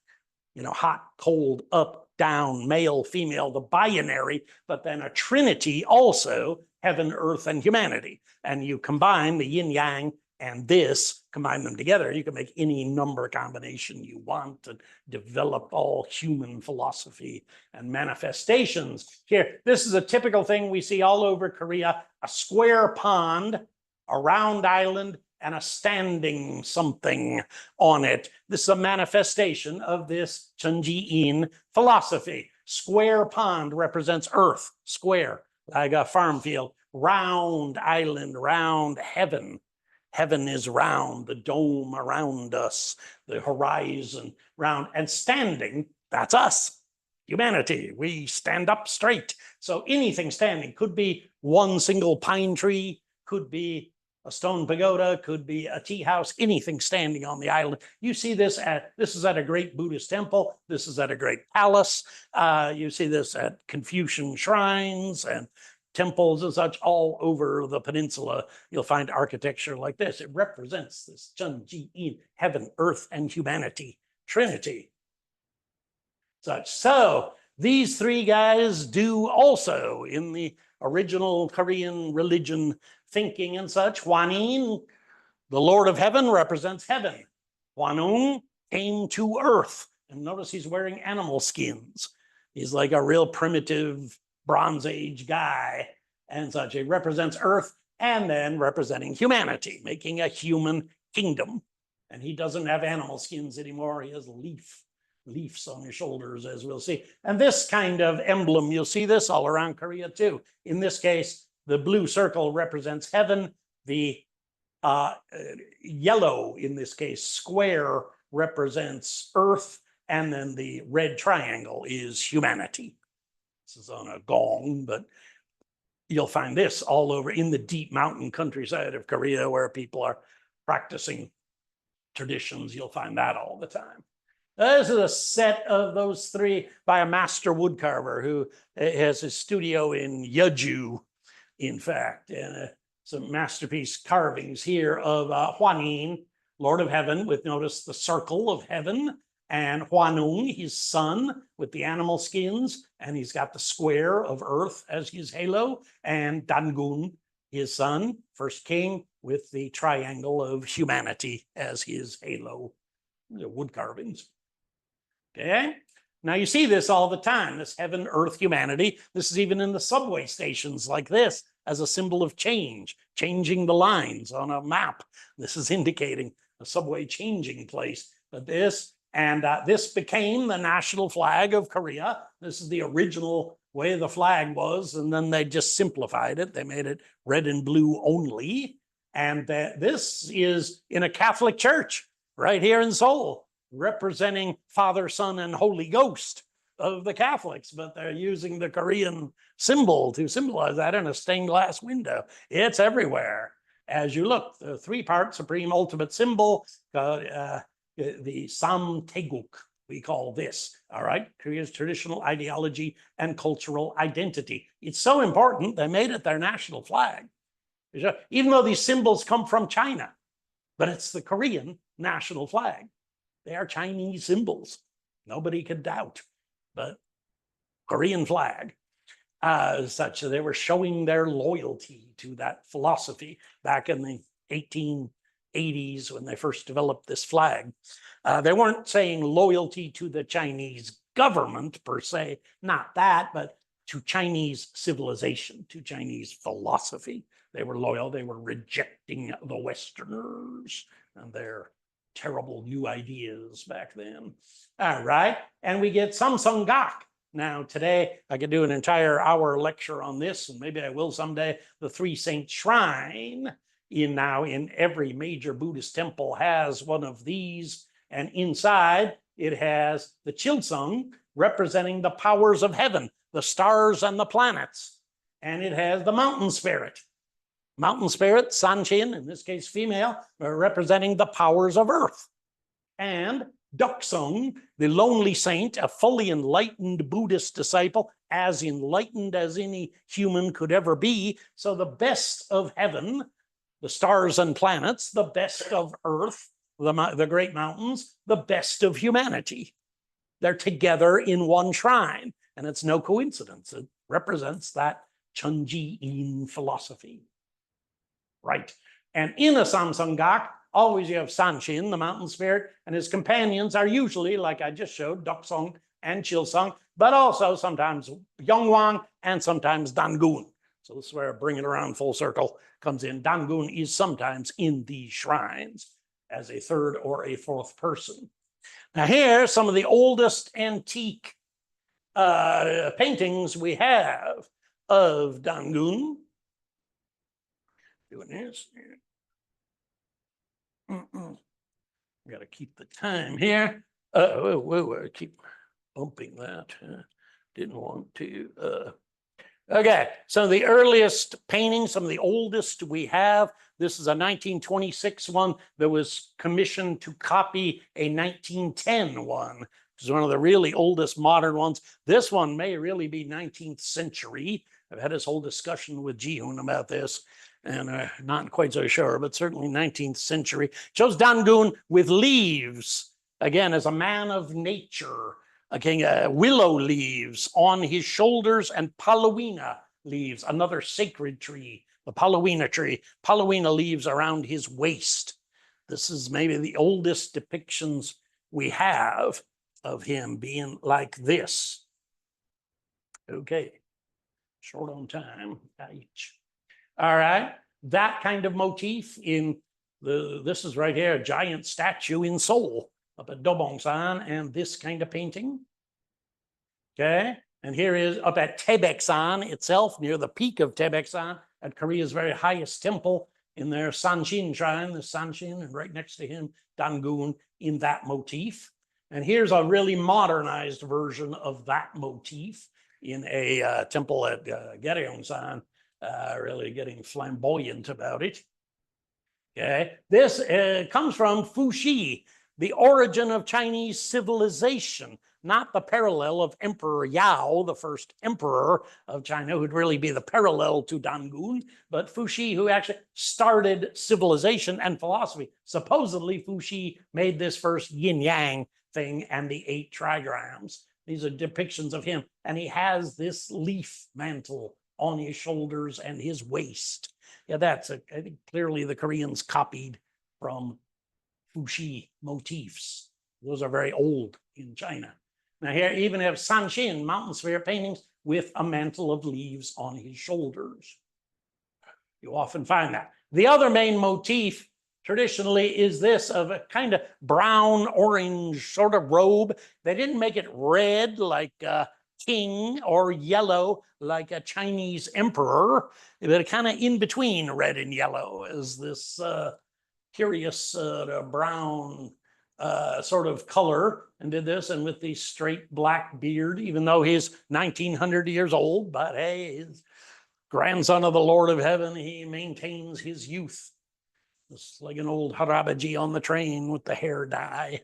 hot, cold, up, down, male, female, the binary, but then a trinity also, heaven, earth, and humanity. And you combine the yin yang and this, combine them together, you can make any number combination you want and develop all human philosophy and manifestations. Here, this is a typical thing we see all over Korea: a square pond, a round island, and a standing something on it. This is a manifestation of this Chunji-in philosophy. Square pond represents earth, square, like a farm field. Round island, round heaven. Heaven is round, the dome around us, the horizon round, and standing, that's us, humanity. We stand up straight. So anything standing could be one single pine tree, could be a stone pagoda, could be a tea house, anything standing on the island. You see this is at a great Buddhist temple. This is at a great palace. You see this at Confucian shrines and temples and such all over the peninsula. You'll find architecture like this. It represents this Chun-Ji-In, heaven, earth, and humanity, Trinity. Such. So these three guys do also in the original Korean religion thinking and such. Hwanin, the Lord of Heaven, represents heaven. Hwanung came to earth. And notice he's wearing animal skins. He's like a real primitive Bronze Age guy and such. He represents earth and then representing humanity, making a human kingdom. And he doesn't have animal skins anymore. He has leaves on his shoulders, as we'll see. And this kind of emblem, you'll see this all around Korea too. In this case, the blue circle represents heaven. The yellow, in this case, square, represents earth. And then the red triangle is humanity. This is on a gong, but you'll find this all over in the deep mountain countryside of Korea where people are practicing traditions. You'll find that all the time. This is a set of those three by a master woodcarver who has his studio in Yeoju, in fact, and some masterpiece carvings here of Hwanin, Lord of Heaven, with notice the circle of heaven, and Hwanung, his son, with the animal skins, and he's got the square of earth as his halo, and Dan-gun, his son, first king, with the triangle of humanity as his halo, the wood carvings. Okay, now you see this all the time, this heaven, earth, humanity. This is even in the subway stations like this as a symbol of change, changing the lines on a map. This is indicating a subway changing place. But this became the national flag of Korea. This is the original way the flag was, and then they just simplified it. They made it red and blue only. And this is in a Catholic church right here in Seoul, representing Father, Son, and Holy Ghost of the Catholics, but they're using the Korean symbol to symbolize that in a stained glass window. It's everywhere. As you look, the three-part supreme ultimate symbol, the Samtaeguk, we call this, all right? Korea's traditional ideology and cultural identity. It's so important, they made it their national flag. Even though these symbols come from China, but it's the Korean national flag. They are Chinese symbols. Nobody could doubt, but Korean flag. Such they were showing their loyalty to that philosophy back in the 1880s when they first developed this flag. They weren't saying loyalty to the Chinese government per se, not that, but to Chinese civilization, to Chinese philosophy. They were loyal. They were rejecting the Westerners and their terrible new ideas back then. All right, and we get Samsung-gak. Now today I could do an entire hour lecture on this, and maybe I will someday. The Three Saints Shrine in every major Buddhist temple has one of these, and inside it has the Chilsung representing the powers of heaven, the stars and the planets, and it has the mountain spirit. Mountain spirit, Sanchin, in this case female, representing the powers of earth. And Deok-sung, the lonely saint, a fully enlightened Buddhist disciple, as enlightened as any human could ever be. So the best of heaven, the stars and planets, the best of earth, the great mountains, the best of humanity. They're together in one shrine. And it's no coincidence. It represents that Chun-Ji-In philosophy. Right. And in a Samsung-gak, always you have Sanchin, the mountain spirit, and his companions are usually, like I just showed, Deok-sung and Chilsung, but also sometimes Yongwang and sometimes Dan-gun. So this is where bringing it around full circle comes in. Dan-gun is sometimes in these shrines as a third or a fourth person. Now here's some of the oldest antique paintings we have of Dan-gun. Doing this. Got to keep the time here. Whoa, keep bumping that. Didn't want to. Okay, so the earliest painting, some of the oldest we have. This is a 1926 one that was commissioned to copy a 1910 one. Which is one of the really oldest modern ones. This one may really be 19th century. I've had this whole discussion with Ji-hoon about this, and not quite so sure, but certainly 19th century. Shows Dan-gun with leaves, again, as a man of nature. Willow leaves on his shoulders and palawina leaves, another sacred tree, the palawina tree, palawina leaves around his waist. This is maybe the oldest depictions we have of him being like this. Okay, short on time. All right, that kind of motif in this is right here, a giant statue in Seoul up at Taebaek-san, and this kind of painting. Okay, and here is up at Taebaek-san itself, near the peak of Taebaek-san, at Korea's very highest temple, in their Sanshin shrine, the Sanshin, and right next to him, Dan-gun in that motif. And here's a really modernized version of that motif in a temple at Gaecheon-jeol, really getting flamboyant about it. Okay, this comes from Fuxi, the origin of Chinese civilization, not the parallel of Emperor Yao, the first emperor of China, who'd really be the parallel to Dan-gun, but Fuxi, who actually started civilization and philosophy. Supposedly, Fuxi made this first yin-yang thing and the 8 trigrams. These are depictions of him, and he has this leaf mantle on his shoulders and his waist. Yeah, I think clearly the Koreans copied from Fuxi motifs. Those are very old in China. Now here even have Sanshin, mountain sphere paintings with a mantle of leaves on his shoulders. You often find that. The other main motif traditionally is this of a kind of brown orange sort of robe. They didn't make it red like a king or yellow like a Chinese emperor, but kind of in between red and yellow is this curious brown sort of color, and did this, and with the straight black beard, even though he's 1900 years old, but hey, he's grandson of the Lord of Heaven, he maintains his youth. It's like an old Harabaji on the train with the hair dye.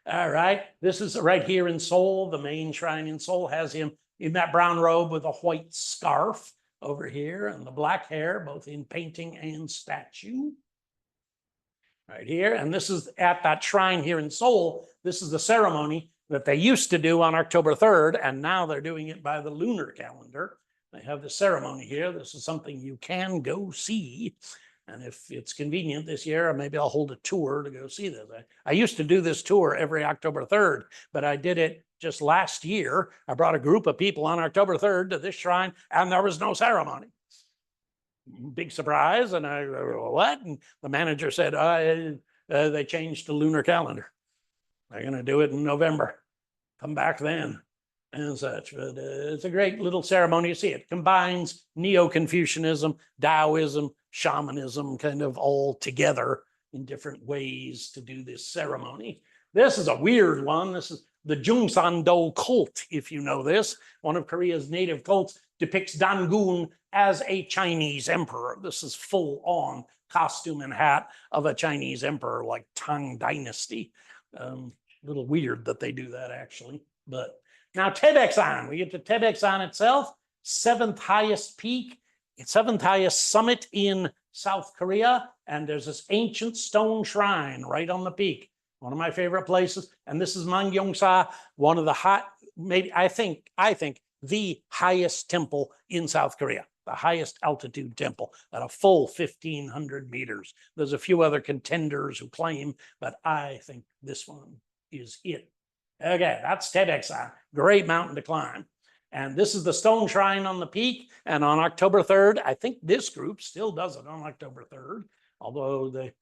All right, this is right here in Seoul. The main shrine in Seoul has him in that brown robe with a white scarf over here and the black hair, both in painting and statue. Right here, and this is at that shrine here in Seoul. This is the ceremony that they used to do on October 3rd, and now they're doing it by the lunar calendar. They have the ceremony here. This is something you can go see, and if it's convenient this year, maybe I'll hold a tour to go see this. I used to do this tour every October 3rd, but I did it just last year. I brought a group of people on October 3rd to this shrine, and there was no ceremony. Big surprise, and I what? And the manager said, they changed the lunar calendar. They're going to do it in November. Come back then, and such. But it's a great little ceremony. You see, it combines Neo-Confucianism, Taoism, shamanism, kind of all together in different ways to do this ceremony. This is a weird one. This is the Jungsan-do cult, if you know this. One of Korea's native cults depicts Dan-gun as a Chinese emperor. This is full-on costume and hat of a Chinese emperor, like Tang Dynasty. A little weird that they do that, actually. But now Taebaek-san, we get to Taebaek-san itself, 7th highest peak, 7th highest summit in South Korea, and there's this ancient stone shrine right on the peak. One of my favorite places, and this is Mangyeongsa, one of the maybe I think the highest temple in South Korea, the highest altitude temple at a full 1,500 meters. There's a few other contenders who claim, but I think this one is it. Okay, that's Taebaek-san, great mountain to climb. And this is the stone shrine on the peak. And on October 3rd, I think this group still does it on October 3rd, although the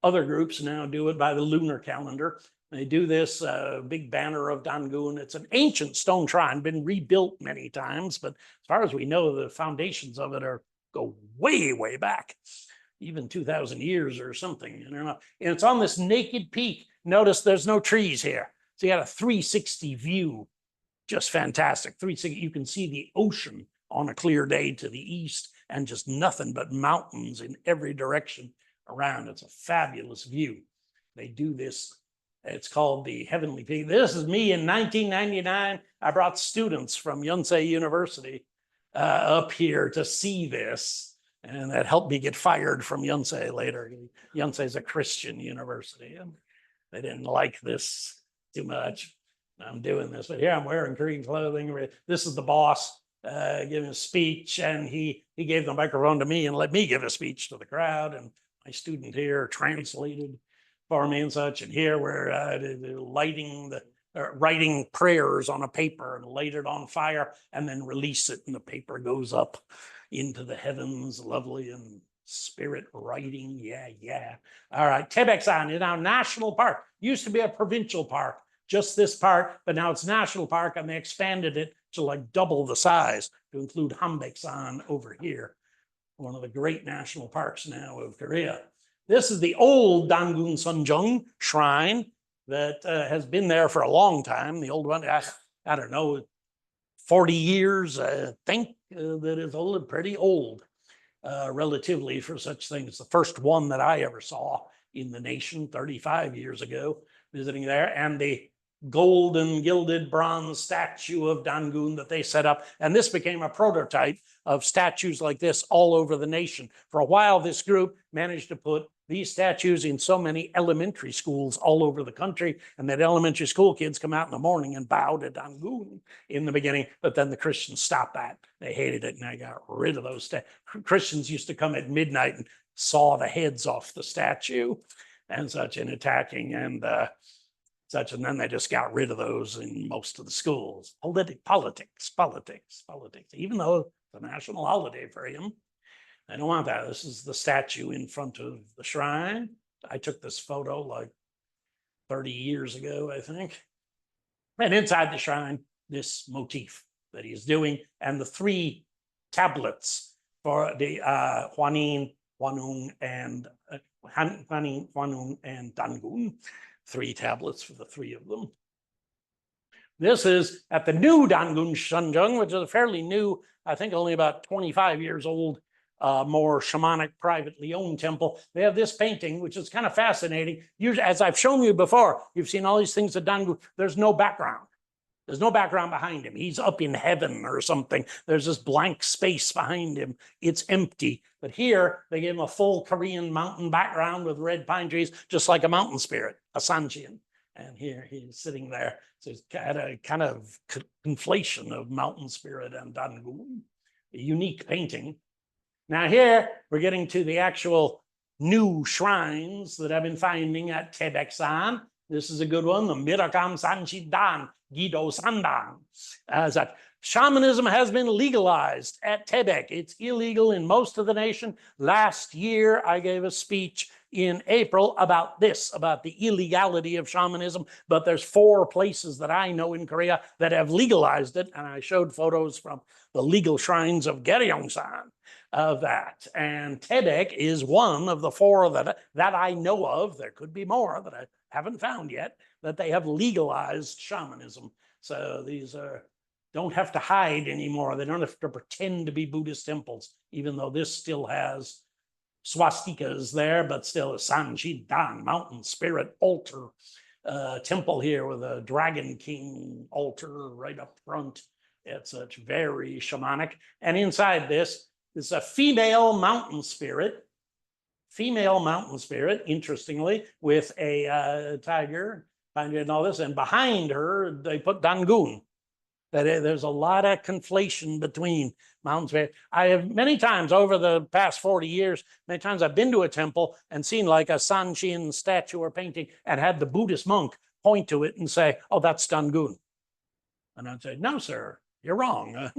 Other groups now do it by the lunar calendar. They do this big banner of Dan-gun. It's an ancient stone shrine, been rebuilt many times, but as far as we know, the foundations of it go way, way back, even 2,000 years or something. And it's on this naked peak. Notice there's no trees here. So you got a 360 view, just fantastic. 360, you can see the ocean on a clear day to the east and just nothing but mountains in every direction around. It's a fabulous view. They do this. It's called the Heavenly Peak. This is me in 1999. I brought students from Yonsei University up here to see this, and that helped me get fired from Yonsei later. Yonsei is a Christian university, and they didn't like this too much. I'm doing this, but here I'm wearing green clothing. This is the boss giving a speech, and he gave the microphone to me and let me give a speech to the crowd, and my student here translated for me and such. And here we're writing prayers on a paper and light it on fire and then release it, and the paper goes up into the heavens, lovely and spirit writing. Yeah. All right, Taebaek-san is now national park. Used to be a provincial park, just this part, but now it's national park, and they expanded it to like double the size to include Hambaek-san over here, one of the great national parks now of Korea. This is the old Dan-gun Sunjung shrine that has been there for a long time. The old one, I don't know, 40 years, I think, that is old, pretty old, relatively for such things. The first one that I ever saw in the nation 35 years ago, visiting there, and the golden gilded bronze statue of Dan-gun that they set up. And this became a prototype of statues like this all over the nation. For a while, this group managed to put these statues in so many elementary schools all over the country, and that elementary school kids come out in the morning and bow to Dan-gun in the beginning, but then the Christians stopped that. They hated it, and they got rid of those. Christians used to come at midnight and saw the heads off the statue and such, in attacking and such, and then they just got rid of those in most of the schools. Politics, even though it's a national holiday for him. I don't want that. This is the statue in front of the shrine. I took this photo like 30 years ago, I think. And inside the shrine, this motif that he's doing, and the 3 tablets for the Hwanin, Hwanung, and Dan-gun. 3 tablets for the 3 of them. This is at the new Dan-gun Sunjung, which is a fairly new, I think only about 25 years old, more shamanic, privately owned temple. They have this painting, which is kind of fascinating. Usually, as I've shown you before, you've seen all these things at Dan-gun. There's no background. There's no background behind him. He's up in heaven or something. There's this blank space behind him. It's empty. But here, they gave him a full Korean mountain background with red pine trees, just like a mountain spirit, a Sanjin. And here he's sitting there. So it's got a kind of conflation of mountain spirit and Dan-gun. A unique painting. Now here, we're getting to the actual new shrines that I've been finding at Taebaek-san. This is a good one, the Mirakam Sanchidan Gido Sandan. That shamanism has been legalized at Taebaek. It's illegal in most of the nation. Last year, I gave a speech in April about this, about the illegality of shamanism, but there's 4 places that I know in Korea that have legalized it, and I showed photos from the legal shrines of Gaecheon-jeol of that. And Taebaek is one of the 4 that I know of. There could be more that I haven't found yet, that they have legalized shamanism. So these don't have to hide anymore. They don't have to pretend to be Buddhist temples, even though this still has swastikas there, but still a Sanchidan, mountain spirit altar temple here with a dragon king altar right up front. It's very shamanic. And inside this is a female mountain spirit, interestingly, with a tiger and all this. And behind her, they put Dan-gun. There's a lot of conflation between mountain spirit. I have many times over the past 40 years, many times I've been to a temple and seen like a Sanshin statue or painting and had the Buddhist monk point to it and say, oh, that's Dan-gun. And I'd say, no, sir, you're wrong.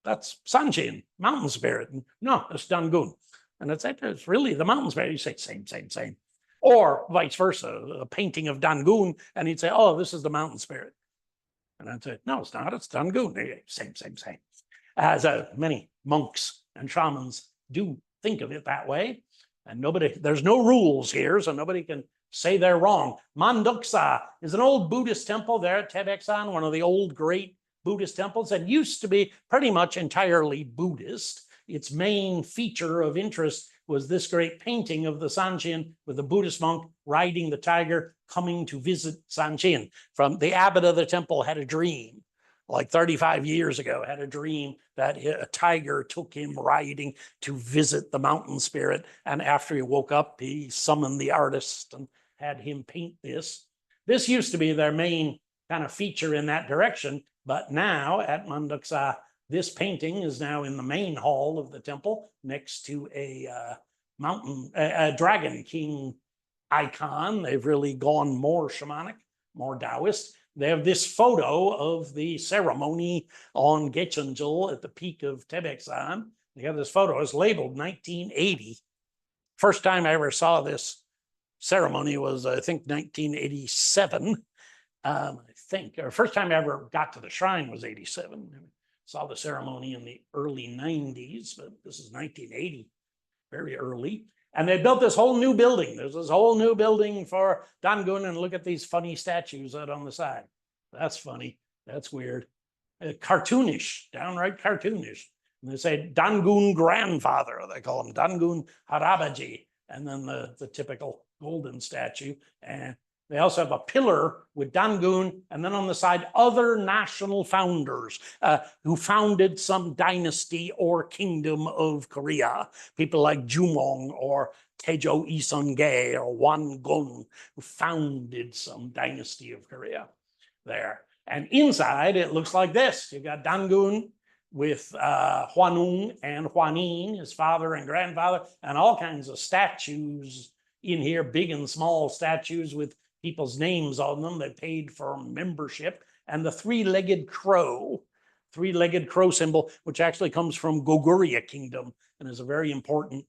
That's Sanshin, mountain spirit. No, it's Dan-gun. And I'd say, it's really the mountain spirit. You say, same. Or vice versa, a painting of Dan-gun, and he'd say, oh, this is the mountain spirit. And I'd say, no, it's not, it's Dan-gun. Same. As many monks and shamans do think of it that way. And there's no rules here, so nobody can say they're wrong. Manduksa is an old Buddhist temple there at Taebaek-san, one of the old great Buddhist temples that used to be pretty much entirely Buddhist. Its main feature of interest was this great painting of the Sanchin with the Buddhist monk riding the tiger coming to visit Sanchin. From the abbot of the temple had a dream, like 35 years ago, had a dream that a tiger took him riding to visit the mountain spirit. And after he woke up, he summoned the artist and had him paint this. This used to be their main kind of feature in that direction. But now at Manduksa, this painting is now in the main hall of the temple next to a dragon king icon. They've really gone more shamanic, more Taoist. They have this photo of the ceremony on Gaecheon-jeol at the peak of Taebaek-san. They have this photo. It's labeled 1980. First time I ever saw this ceremony was, I think, 1987. I think, or first time I ever got to the shrine was 87. Saw the ceremony in the early 90s, but this is 1980, very early. And they built this whole new building. There's this whole new building for Dan-gun, and look at these funny statues out on the side. That's funny. That's weird. Cartoonish, downright cartoonish. And they say Dan-gun grandfather. They call him Dan-gun Harabaji. And then the typical golden statue. And they also have a pillar with Dan-gun, and then on the side, other national founders who founded some dynasty or kingdom of Korea. People like Jumong or Taejo Isungae or Wanggeom, who founded some dynasty of Korea there. And inside, it looks like this. You've got Dan-gun with Hwanung and Hwanin, his father and grandfather, and all kinds of statues in here, big and small statues with people's names on them. They paid for membership. And the three-legged crow symbol, which actually comes from Goguryeo Kingdom and is a very important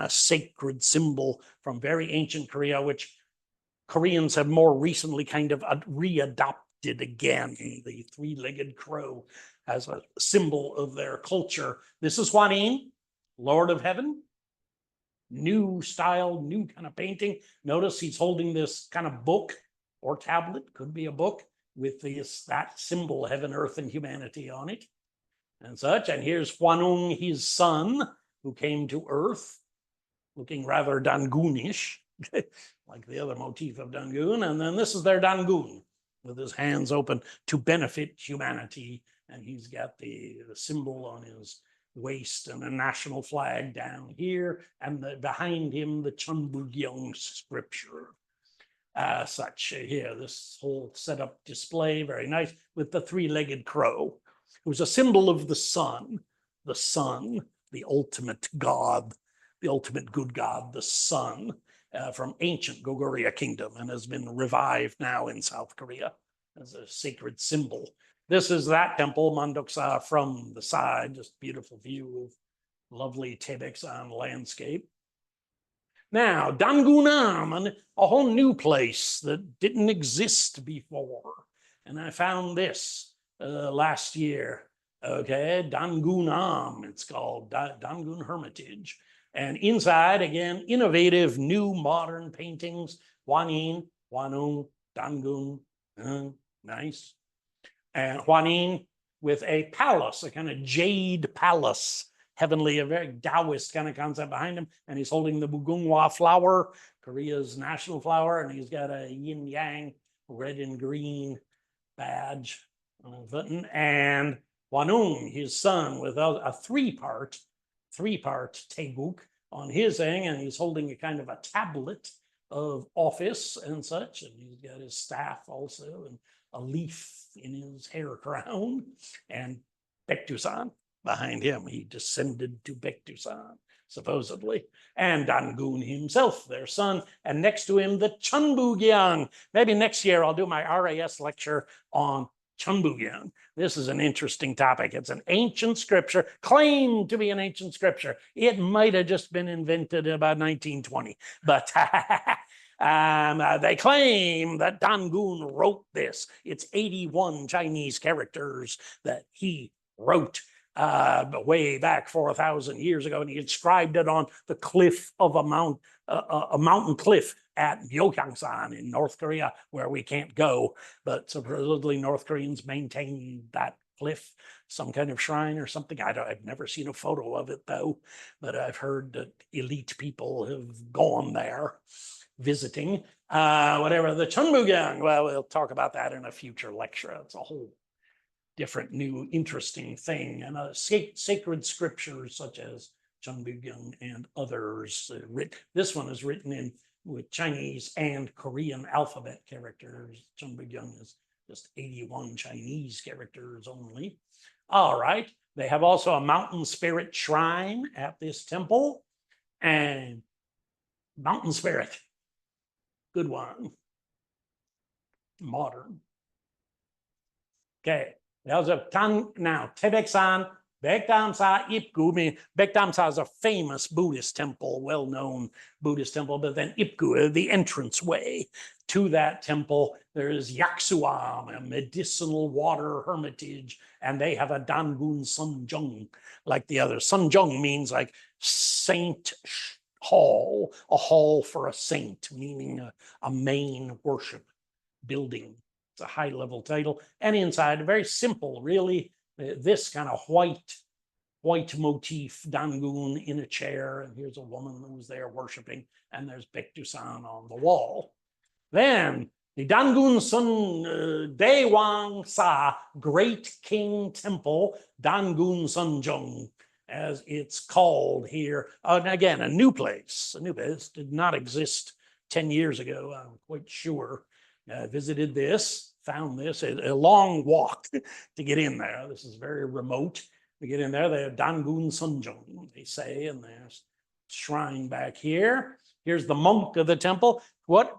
sacred symbol from very ancient Korea, which Koreans have more recently kind of readopted again. The three-legged crow as a symbol of their culture. This is Hwanin, Lord of Heaven. New style, new kind of painting. Notice he's holding this kind of book or tablet, could be a book, with that symbol, heaven, earth, and humanity on it and such. And here's Hwanung, his son, who came to earth, looking rather Dan-gunish, like the other motif of Dan-gun. And then this is their Dan-gun, with his hands open to benefit humanity. And he's got the symbol on his waist and a national flag down here, and behind him the Chunbugyeong scripture. Such here, this whole setup display, very nice, with the three-legged crow, who's a symbol of the sun, the ultimate god, the ultimate good god, the sun, from ancient Goguryeo Kingdom, and has been revived now in South Korea as a sacred symbol. This is that temple, Manduksa, from the side, just beautiful view of lovely Taebaek-san landscape. Now, Dan-gunam, a whole new place that didn't exist before. And I found this last year, okay, Dan-gunam, it's called Dan-gun Hermitage. And inside, again, innovative, new, modern paintings, Hwanin, Hwanung, Dan-gun, nice. And Hwanin with a palace, a kind of jade palace, heavenly, a very Taoist kind of concept behind him. And he's holding the Mugunghwa flower, Korea's national flower, and he's got a yin-yang, red and green badge on his button. And Hwanung, his son, with a three-part Taebaek on his thing, and he's holding a kind of a tablet of office and such, and he's got his staff also, and a leaf in his hair crown, and Baekdu-san behind him. He descended to Baekdu-san, supposedly, and Dan-gun himself, their son, and next to him, the Chunbugyeong. Maybe next year I'll do my RAS lecture on Chunbugyeong. This is an interesting topic. It's an ancient scripture, claimed to be an ancient scripture. It might have just been invented about 1920, but They claim that Dan-gun wrote this. It's 81 Chinese characters that he wrote way back 4,000 years ago, and he inscribed it on the cliff of a mountain cliff at Gaecheon-jeol in North Korea, where we can't go, but supposedly North Koreans maintain that cliff, some kind of shrine or something. I've never seen a photo of it though, but I've heard that elite people have gone there visiting. Whatever, the Cheonbukyeong, well, we'll talk about that in a future lecture. It's a whole different, new, interesting thing. And sacred scriptures such as Cheonbukyeong and others. This one is written in with Chinese and Korean alphabet characters. Cheonbukyeong is just 81 Chinese characters only. All right. They have also a mountain spirit shrine at this temple. And mountain spirit, good one. Modern. Okay. There's a ton now. Taebaek-san, Baekdam-sa Ipgu. Baekdam-sa is a famous Buddhist temple, well-known Buddhist temple, but then Ipgu, the entranceway to that temple, there is Yaksuam, a medicinal water hermitage, and they have a Dan-gun Sunjung like the other. Sunjung means like saint hall, a hall for a saint, meaning a main worship building. It's a high-level title. And inside, very simple, really, this kind of white motif, Dan-gun in a chair, and here's a woman who's there worshiping, and there's Baekdu-san on the wall. Then the Dan-gun Sun Daewang-sa Great King Temple, Dan-gun Sunjung, as it's called here. And again, a new place. A new place did not exist 10 years ago, I'm quite sure. Visited this, found this, a long walk to get in there. This is very remote. To get in there, they have Dan-gun Sunjung, they say, and there's shrine back here. Here's the monk of the temple. What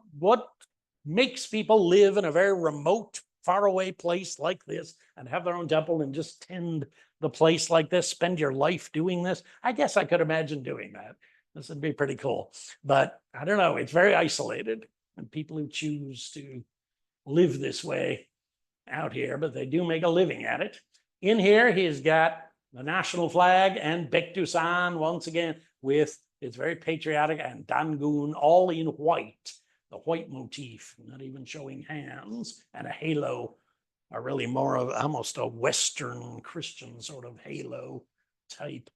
makes people live in a very remote, faraway place like this and have their own temple and just tend the place like this, spend your life doing this? I guess I could imagine doing that. This would be pretty cool. But I don't know, it's very isolated. And people who choose to live this way out here, but they do make a living at it. In here, he's got the national flag and Baekdu-san once again with, it's very patriotic, and Dan-gun all in white, the white motif, not even showing hands, and a halo, are really more of almost a Western Christian sort of halo type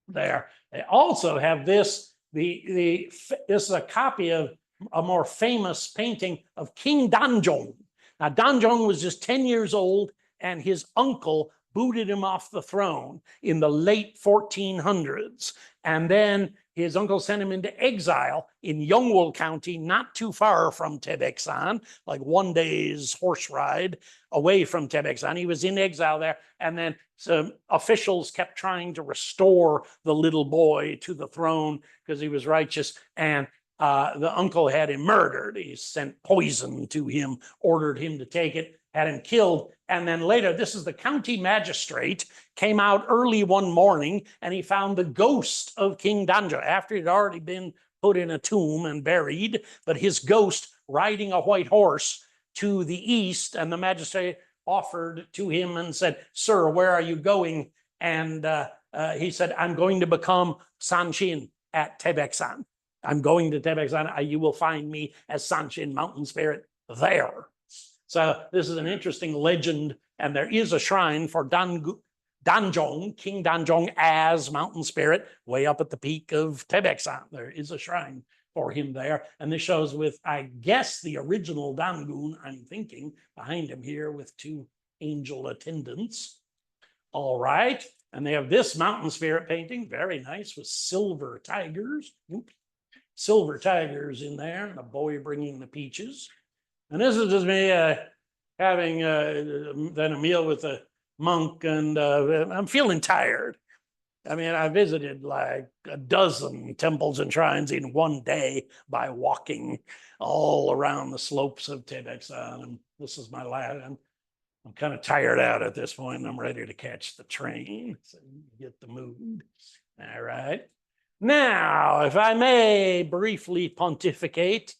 there. They also have this, this is a copy of a more famous painting of King Dan-gun. Now, Dan-gun was just 10 years old, and his uncle booted him off the throne in the late 1400s. And then his uncle sent him into exile in Yeongwol County, not too far from Taebaek-san, like one day's horse ride away from Taebaek-san. He was in exile there, and then some officials kept trying to restore the little boy to the throne because he was righteous, and the uncle had him murdered. He sent poison to him, ordered him to take it, had him killed. And then later, this is the county magistrate, came out early one morning, and he found the ghost of King Dan-gun after he'd already been put in a tomb and buried, but his ghost riding a white horse to the east. And the magistrate offered to him and said, "Sir, where are you going?" And he said, "I'm going to become Sanshin at Taebaek-san. I'm going to Taebaek-san. You will find me as Sanshin, mountain spirit, there." So this is an interesting legend, and there is a shrine for Dan-gun, King Dan-gun as mountain spirit, way up at the peak of Taebaek-san. There is a shrine for him there, and this shows with, I guess, the original Dan-gun, I'm thinking, behind him here with two angel attendants. All right, and they have this mountain spirit painting, very nice, with silver tigers. Silver tigers in there, and a boy bringing the peaches. And this is just me having then a meal with a monk, and I'm feeling tired. I mean, I visited like a dozen temples and shrines in one day by walking all around the slopes of Taebaek-san. And this is my last. I'm kind of tired out at this point. I'm ready to catch the train. So you get the mood. All right. Now, if I may briefly pontificate,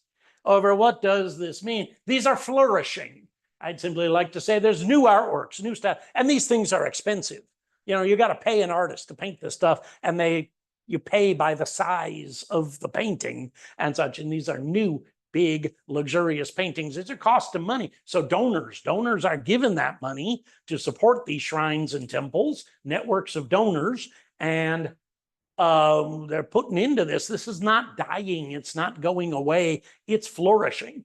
over what does this mean. These are flourishing. I'd simply like to say there's new artworks, new stuff, and these things are expensive. You know, you got to pay an artist to paint this stuff, and you pay by the size of the painting and such. And these are new, big, luxurious paintings. It's a cost of money. So donors are given that money to support these shrines and temples, networks of donors, and they're putting into this. This is not dying. It's not going away. It's flourishing.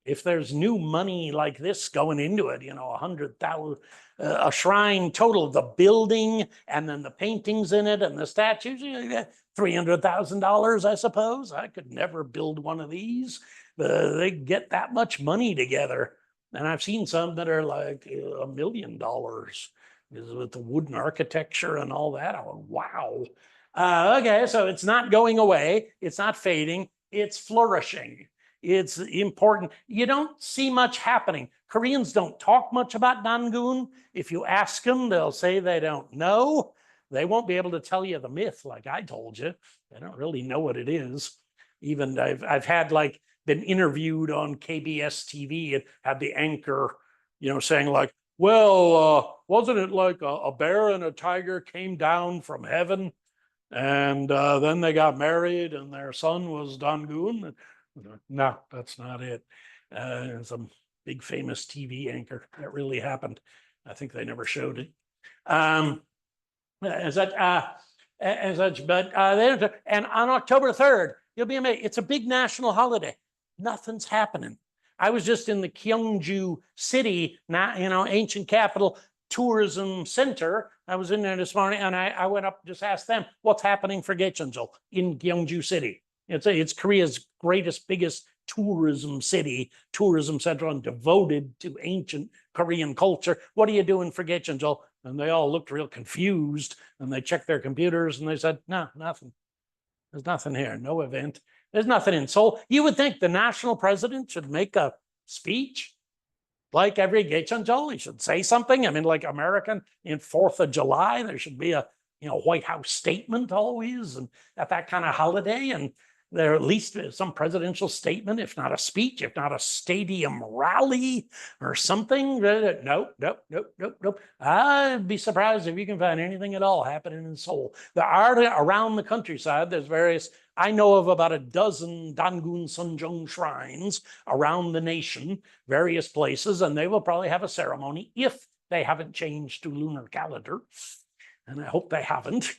If there's new money like this going into it, you know, 100,000, a shrine total, the building and then the paintings in it and the statues, you get $300,000, I suppose. I could never build one of these. They get that much money together. And I've seen some that are like $1 million with the wooden architecture and all that. Oh, wow. Okay, so it's not going away. It's not fading. It's flourishing. It's important. You don't see much happening. Koreans don't talk much about Dan-gun. If you ask them, they'll say they don't know. They won't be able to tell you the myth like I told you. They don't really know what it is. Even I've had like been interviewed on KBS TV and had the anchor, you know, saying like, well, wasn't it like a bear and a tiger came down from heaven? And then they got married and their son was Dan-gun. No, that's not it. Some big famous TV anchor. That really happened. I think they never showed it. But and on October 3rd, you'll be amazed. It's a big national holiday. Nothing's happening. I was just in the Gyeongju city, ancient capital tourism center. I was in there this morning, and I went up, just asked them what's happening for Gaecheon-jeol in Gyeongju city. It's Korea's greatest, biggest tourism city, tourism center, and devoted to ancient Korean culture. What are you doing for Gaecheon-jeol? And they all looked real confused, and they checked their computers, and they said, no, nothing. There's nothing here, no event. There's nothing in Seoul. You would think the national president should make a speech. Like every Gaecheon-jeol, he should say something. I mean, like American in 4th of July, there should be a White House statement always, and at that kind of holiday, and there at least some presidential statement, if not a speech, if not a stadium rally or something. Nope. I'd be surprised if you can find anything at all happening in Seoul. There are around the countryside, there's various, I know of about a dozen Dan-gun Sunjung shrines around the nation, various places, and they will probably have a ceremony if they haven't changed to lunar calendar. And I hope they haven't,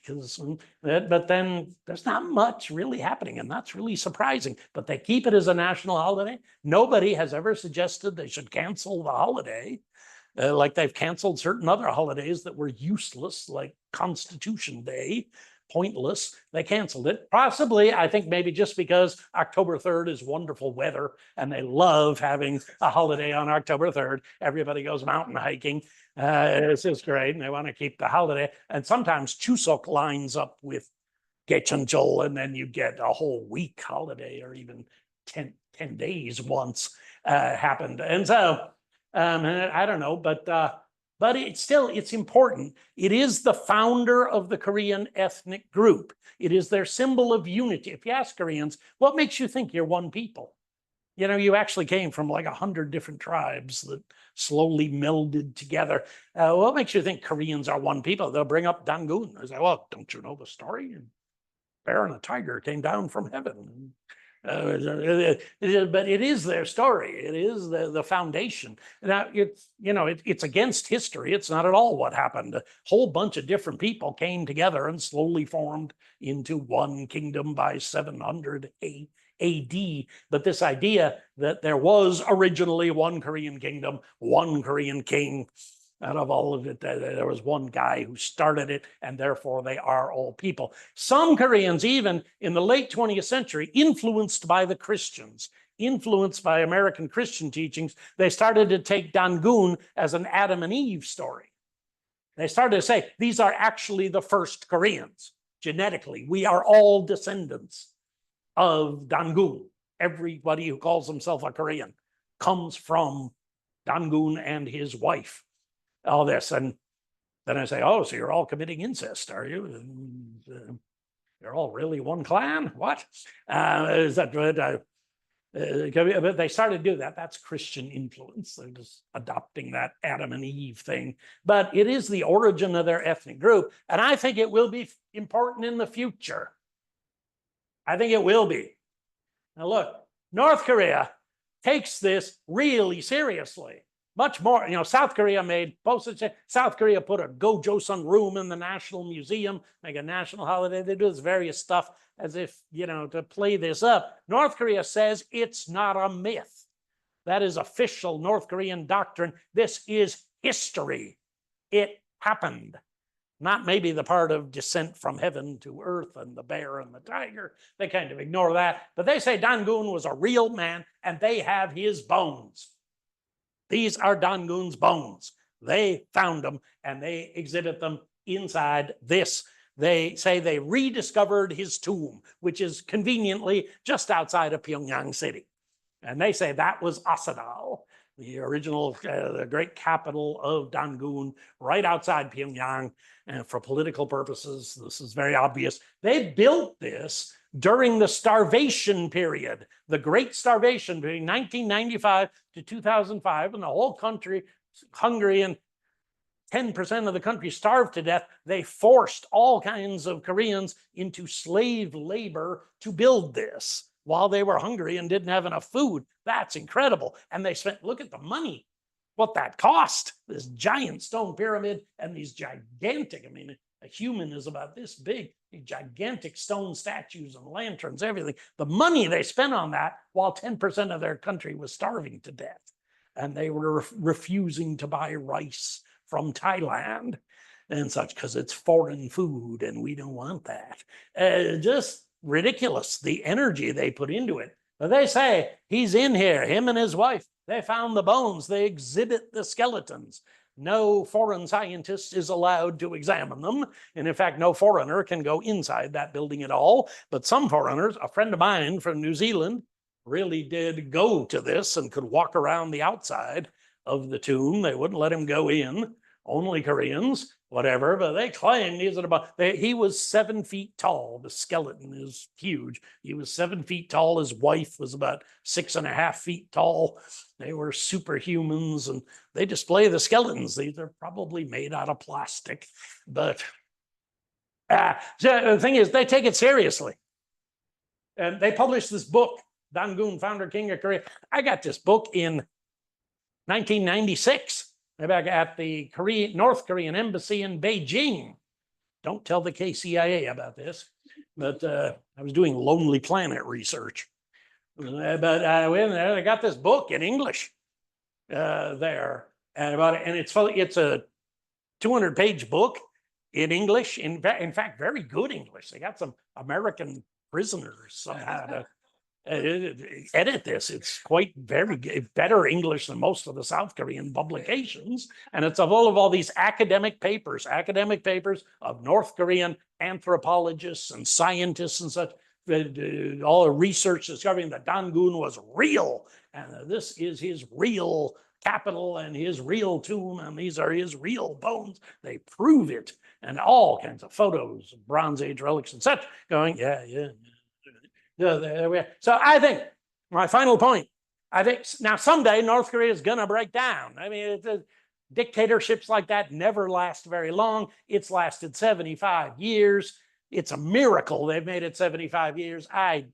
but then there's not much really happening, and that's really surprising. But they keep it as a national holiday. Nobody has ever suggested they should cancel the holiday, like they've canceled certain other holidays that were useless, like Constitution Day, pointless. They canceled it. Possibly, I think maybe just because October 3rd is wonderful weather, and they love having a holiday on October 3rd. Everybody goes mountain hiking. It's just great, and they want to keep the holiday. And sometimes Chuseok lines up with Gaecheon-jeol, and then you get a whole week holiday, or even 10 days once happened. And so, I don't know, but it's important. It is the founder of the Korean ethnic group. It is their symbol of unity. If you ask Koreans, what makes you think you're one people? You know, you actually came from like 100 different tribes that slowly melded together. What makes you think Koreans are one people? They'll bring up Dan-gun. They say, well, don't you know the story? A bear and a tiger came down from heaven. But it is their story. It is the foundation. Now, it's against history. It's not at all what happened. A whole bunch of different people came together and slowly formed into one kingdom by 700 AD. But this idea that there was originally one Korean kingdom, one Korean king, out of all of it, there was one guy who started it, and therefore they are all people. Some Koreans, even in the late 20th century, influenced by the Christians, influenced by American Christian teachings, they started to take Dan-gun as an Adam and Eve story. They started to say, these are actually the first Koreans. Genetically, we are all descendants of Dan-gun. Everybody who calls himself a Korean comes from Dan-gun and his wife. All this, and then I say, oh, so you're all committing incest, are you? You're all really one clan? What? Is that good? But they started to do that. That's Christian influence. They're just adopting that Adam and Eve thing. But it is the origin of their ethnic group. And I think it will be important in the future. I think it will be. Now look, North Korea takes this really seriously. Much more, South Korea made postage. South Korea put a Gaecheon-jeol room in the National Museum, make a national holiday. They do this various stuff as if, to play this up. North Korea says it's not a myth. That is official North Korean doctrine. This is history. It happened. Not maybe the part of descent from heaven to earth and the bear and the tiger. They kind of ignore that. But they say Dan-gun was a real man and they have his bones. These are Dan-gun's bones. They found them and they exhibit them inside this. They say they rediscovered his tomb, which is conveniently just outside of Pyongyang City. And they say that was Asadal, the original, the great capital of Dan-gun, right outside Pyongyang. And for political purposes, this is very obvious. They built this during the starvation period, the Great Starvation between 1995 to 2005, and the whole country, Hungary, and 10% of the country starved to death. They forced all kinds of Koreans into slave labor to build this while they were hungry and didn't have enough food. That's incredible. And they spent, look at the money, what that cost, this giant stone pyramid and these gigantic, a human is about this big, gigantic stone statues and lanterns, everything. The money they spent on that while 10% of their country was starving to death. And they were refusing to buy rice from Thailand and such because it's foreign food and we don't want that. Just ridiculous, the energy they put into it. But they say he's in here, him and his wife. They found the bones. They exhibit the skeletons. No foreign scientist is allowed to examine them. And in fact, no foreigner can go inside that building at all. But some foreigners, a friend of mine from New Zealand, really did go to this and could walk around the outside of the tomb. They wouldn't let him go in. Only Koreans, whatever, but they claim these are about, he was 7 feet tall. The skeleton is huge. He was 7 feet tall. His wife was about 6.5 feet tall. They were superhumans and they display the skeletons. These are probably made out of plastic, but so the thing is, they take it seriously. And they published this book, Dan-gun, Founder King of Korea. I got this book in 1996. Back at the North Korean embassy in Beijing. Don't tell the KCIA about this, but I was doing Lonely Planet research. But I got this book in English there, and it's a 200-page book in English. In fact, very good English. They got some American prisoners somehow to edit this. It's quite very better English than most of the South Korean publications. And it's full of all these academic papers of North Korean anthropologists and scientists and such, all the research discovering that Dan-gun was real. And this is his real capital and his real tomb. And these are his real bones. They prove it. And all kinds of photos, Bronze Age relics and such going, yeah. So I think, my final point, I think now someday North Korea is going to break down. Dictatorships like that never last very long. It's lasted 75 years. It's a miracle they've made it 75 years. I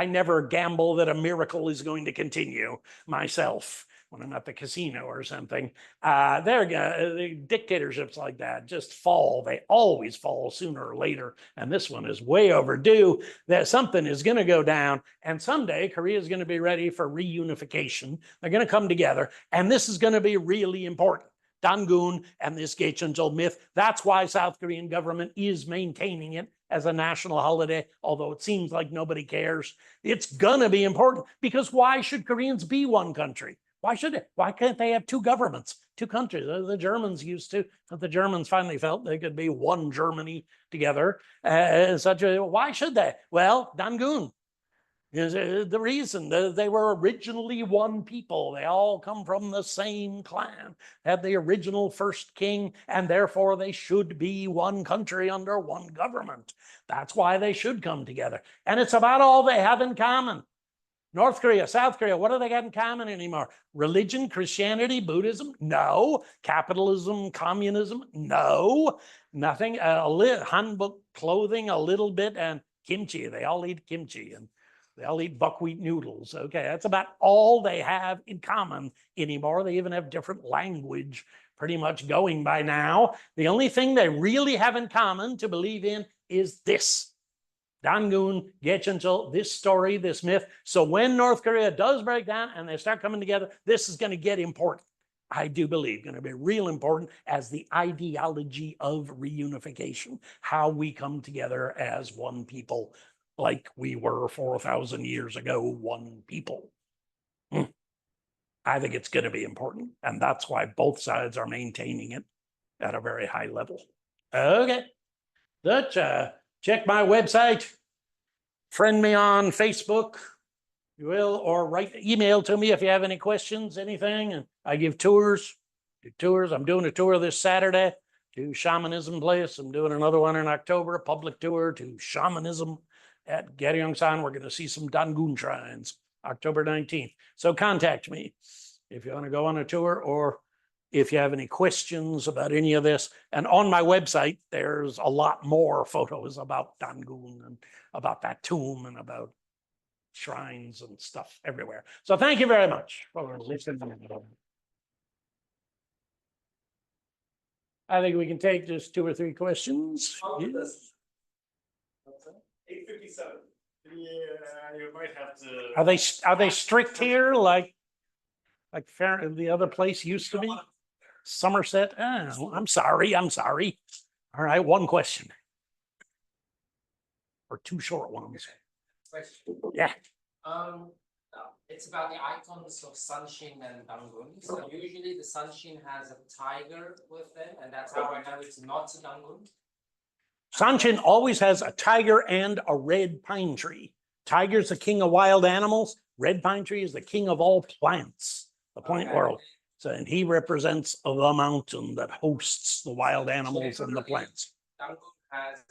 never gamble that a miracle is going to continue myself when I'm at the casino or something. The dictatorships like that just fall. They always fall sooner or later. And this one is way overdue. That something is going to go down. And someday Korea is going to be ready for reunification. They're going to come together. And this is going to be really important. Dan-gun and this Gaecheon-jeol myth. That's why South Korean government is maintaining it as a national holiday, although it seems like nobody cares. It's going to be important because why should Koreans be one country? Why should it? Why can't they have two governments, two countries? The Germans used to, but the Germans finally felt they could be one Germany together. Why should they? Well, Dan-gun. Is the reason they were originally one people. They all come from the same clan, had the original first king, and therefore they should be one country under one government. That's why they should come together. And it's about all they have in common. North Korea, South Korea, what do they got in common anymore? Religion, Christianity, Buddhism? No. Capitalism, communism? No. Nothing. Hanbok clothing, a little bit, and kimchi. They all eat kimchi, and they all eat buckwheat noodles. Okay, that's about all they have in common anymore. They even have different language pretty much going by now. The only thing they really have in common to believe in is this. Dan-gun, Gaecheon-jeol, this story, this myth. So when North Korea does break down and they start coming together, this is going to get important. I do believe going to be real important as the ideology of reunification, how we come together as one people, like we were 4,000 years ago, one people. I think it's going to be important, and that's why both sides are maintaining it at a very high level. Okay, Dutch. Check my website, friend me on Facebook, you will, or write email to me if you have any questions, anything. And I give tours, do tours. I'm doing a tour this Saturday to shamanism place. I'm doing another one in October, a public tour to shamanism at Gaecheon-jeol. We're going to see some Dan-gun shrines, October 19th. So contact me if you want to go on a tour, or if you have any questions about any of this. And on my website, there's a lot more photos about Dan-gun and about that tomb and about shrines and stuff everywhere. So thank you very much for listening. I think we can take just 2 or 3 questions. Yes. 857. Yeah, you might have to. Are they strict here like the other place used to be? Somerset? Oh, I'm sorry. All right, 1 question. Or 2 short ones. Yeah. It's about the icons of Sanshin and Dan-gun. So usually the Sanshin has a tiger with them, and that's how I know it's not a Dan-gun. Sanshin always has a tiger and a red pine tree. Tiger's the king of wild animals. Red pine tree is the king of all plants, the plant world. So, and he represents the mountain that hosts the wild animals and the plants. Dan-gun has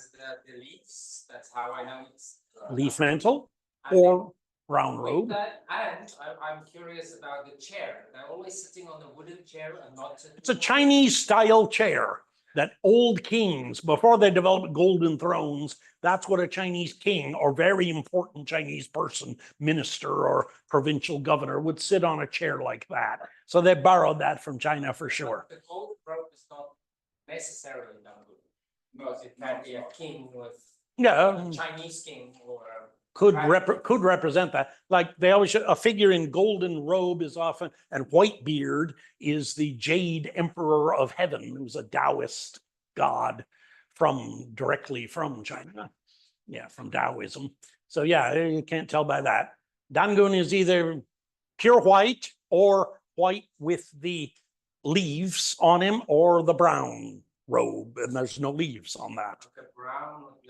the leaves. That's how I know it's Leaf mantle or brown robe. And I'm curious about the chair. They're always sitting on a wooden chair and not. It's a Chinese style chair that old kings, before they developed golden thrones, that's what a Chinese king or very important Chinese person, minister or provincial governor, would sit on a chair like that. So they borrowed that from China for sure. The golden robe is not necessarily Dan-gun, because it can be a king with a Chinese king or. Could represent that. Like they always show, a figure in golden robe is often, and white beard is the Jade Emperor of Heaven, who's a Taoist god directly from China. Yeah, from Taoism. So yeah, you can't tell by that. Dan-gun is either pure white or white with the leaves on him, or the brown robe, and there's no leaves on that.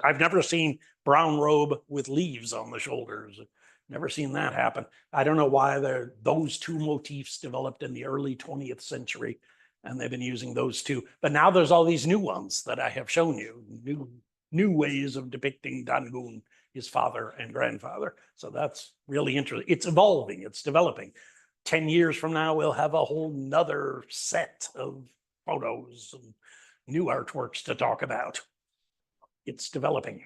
I've never seen brown robe with leaves on the shoulders. Never seen that happen. I don't know why those 2 motifs developed in the early 20th century, and they've been using those 2. But now there's all these new ones that I have shown you, new ways of depicting Dan-gun, his father and grandfather. So that's really interesting. It's evolving, it's developing. 10 years from now, we'll have a whole nother set of photos and new artworks to talk about. It's developing.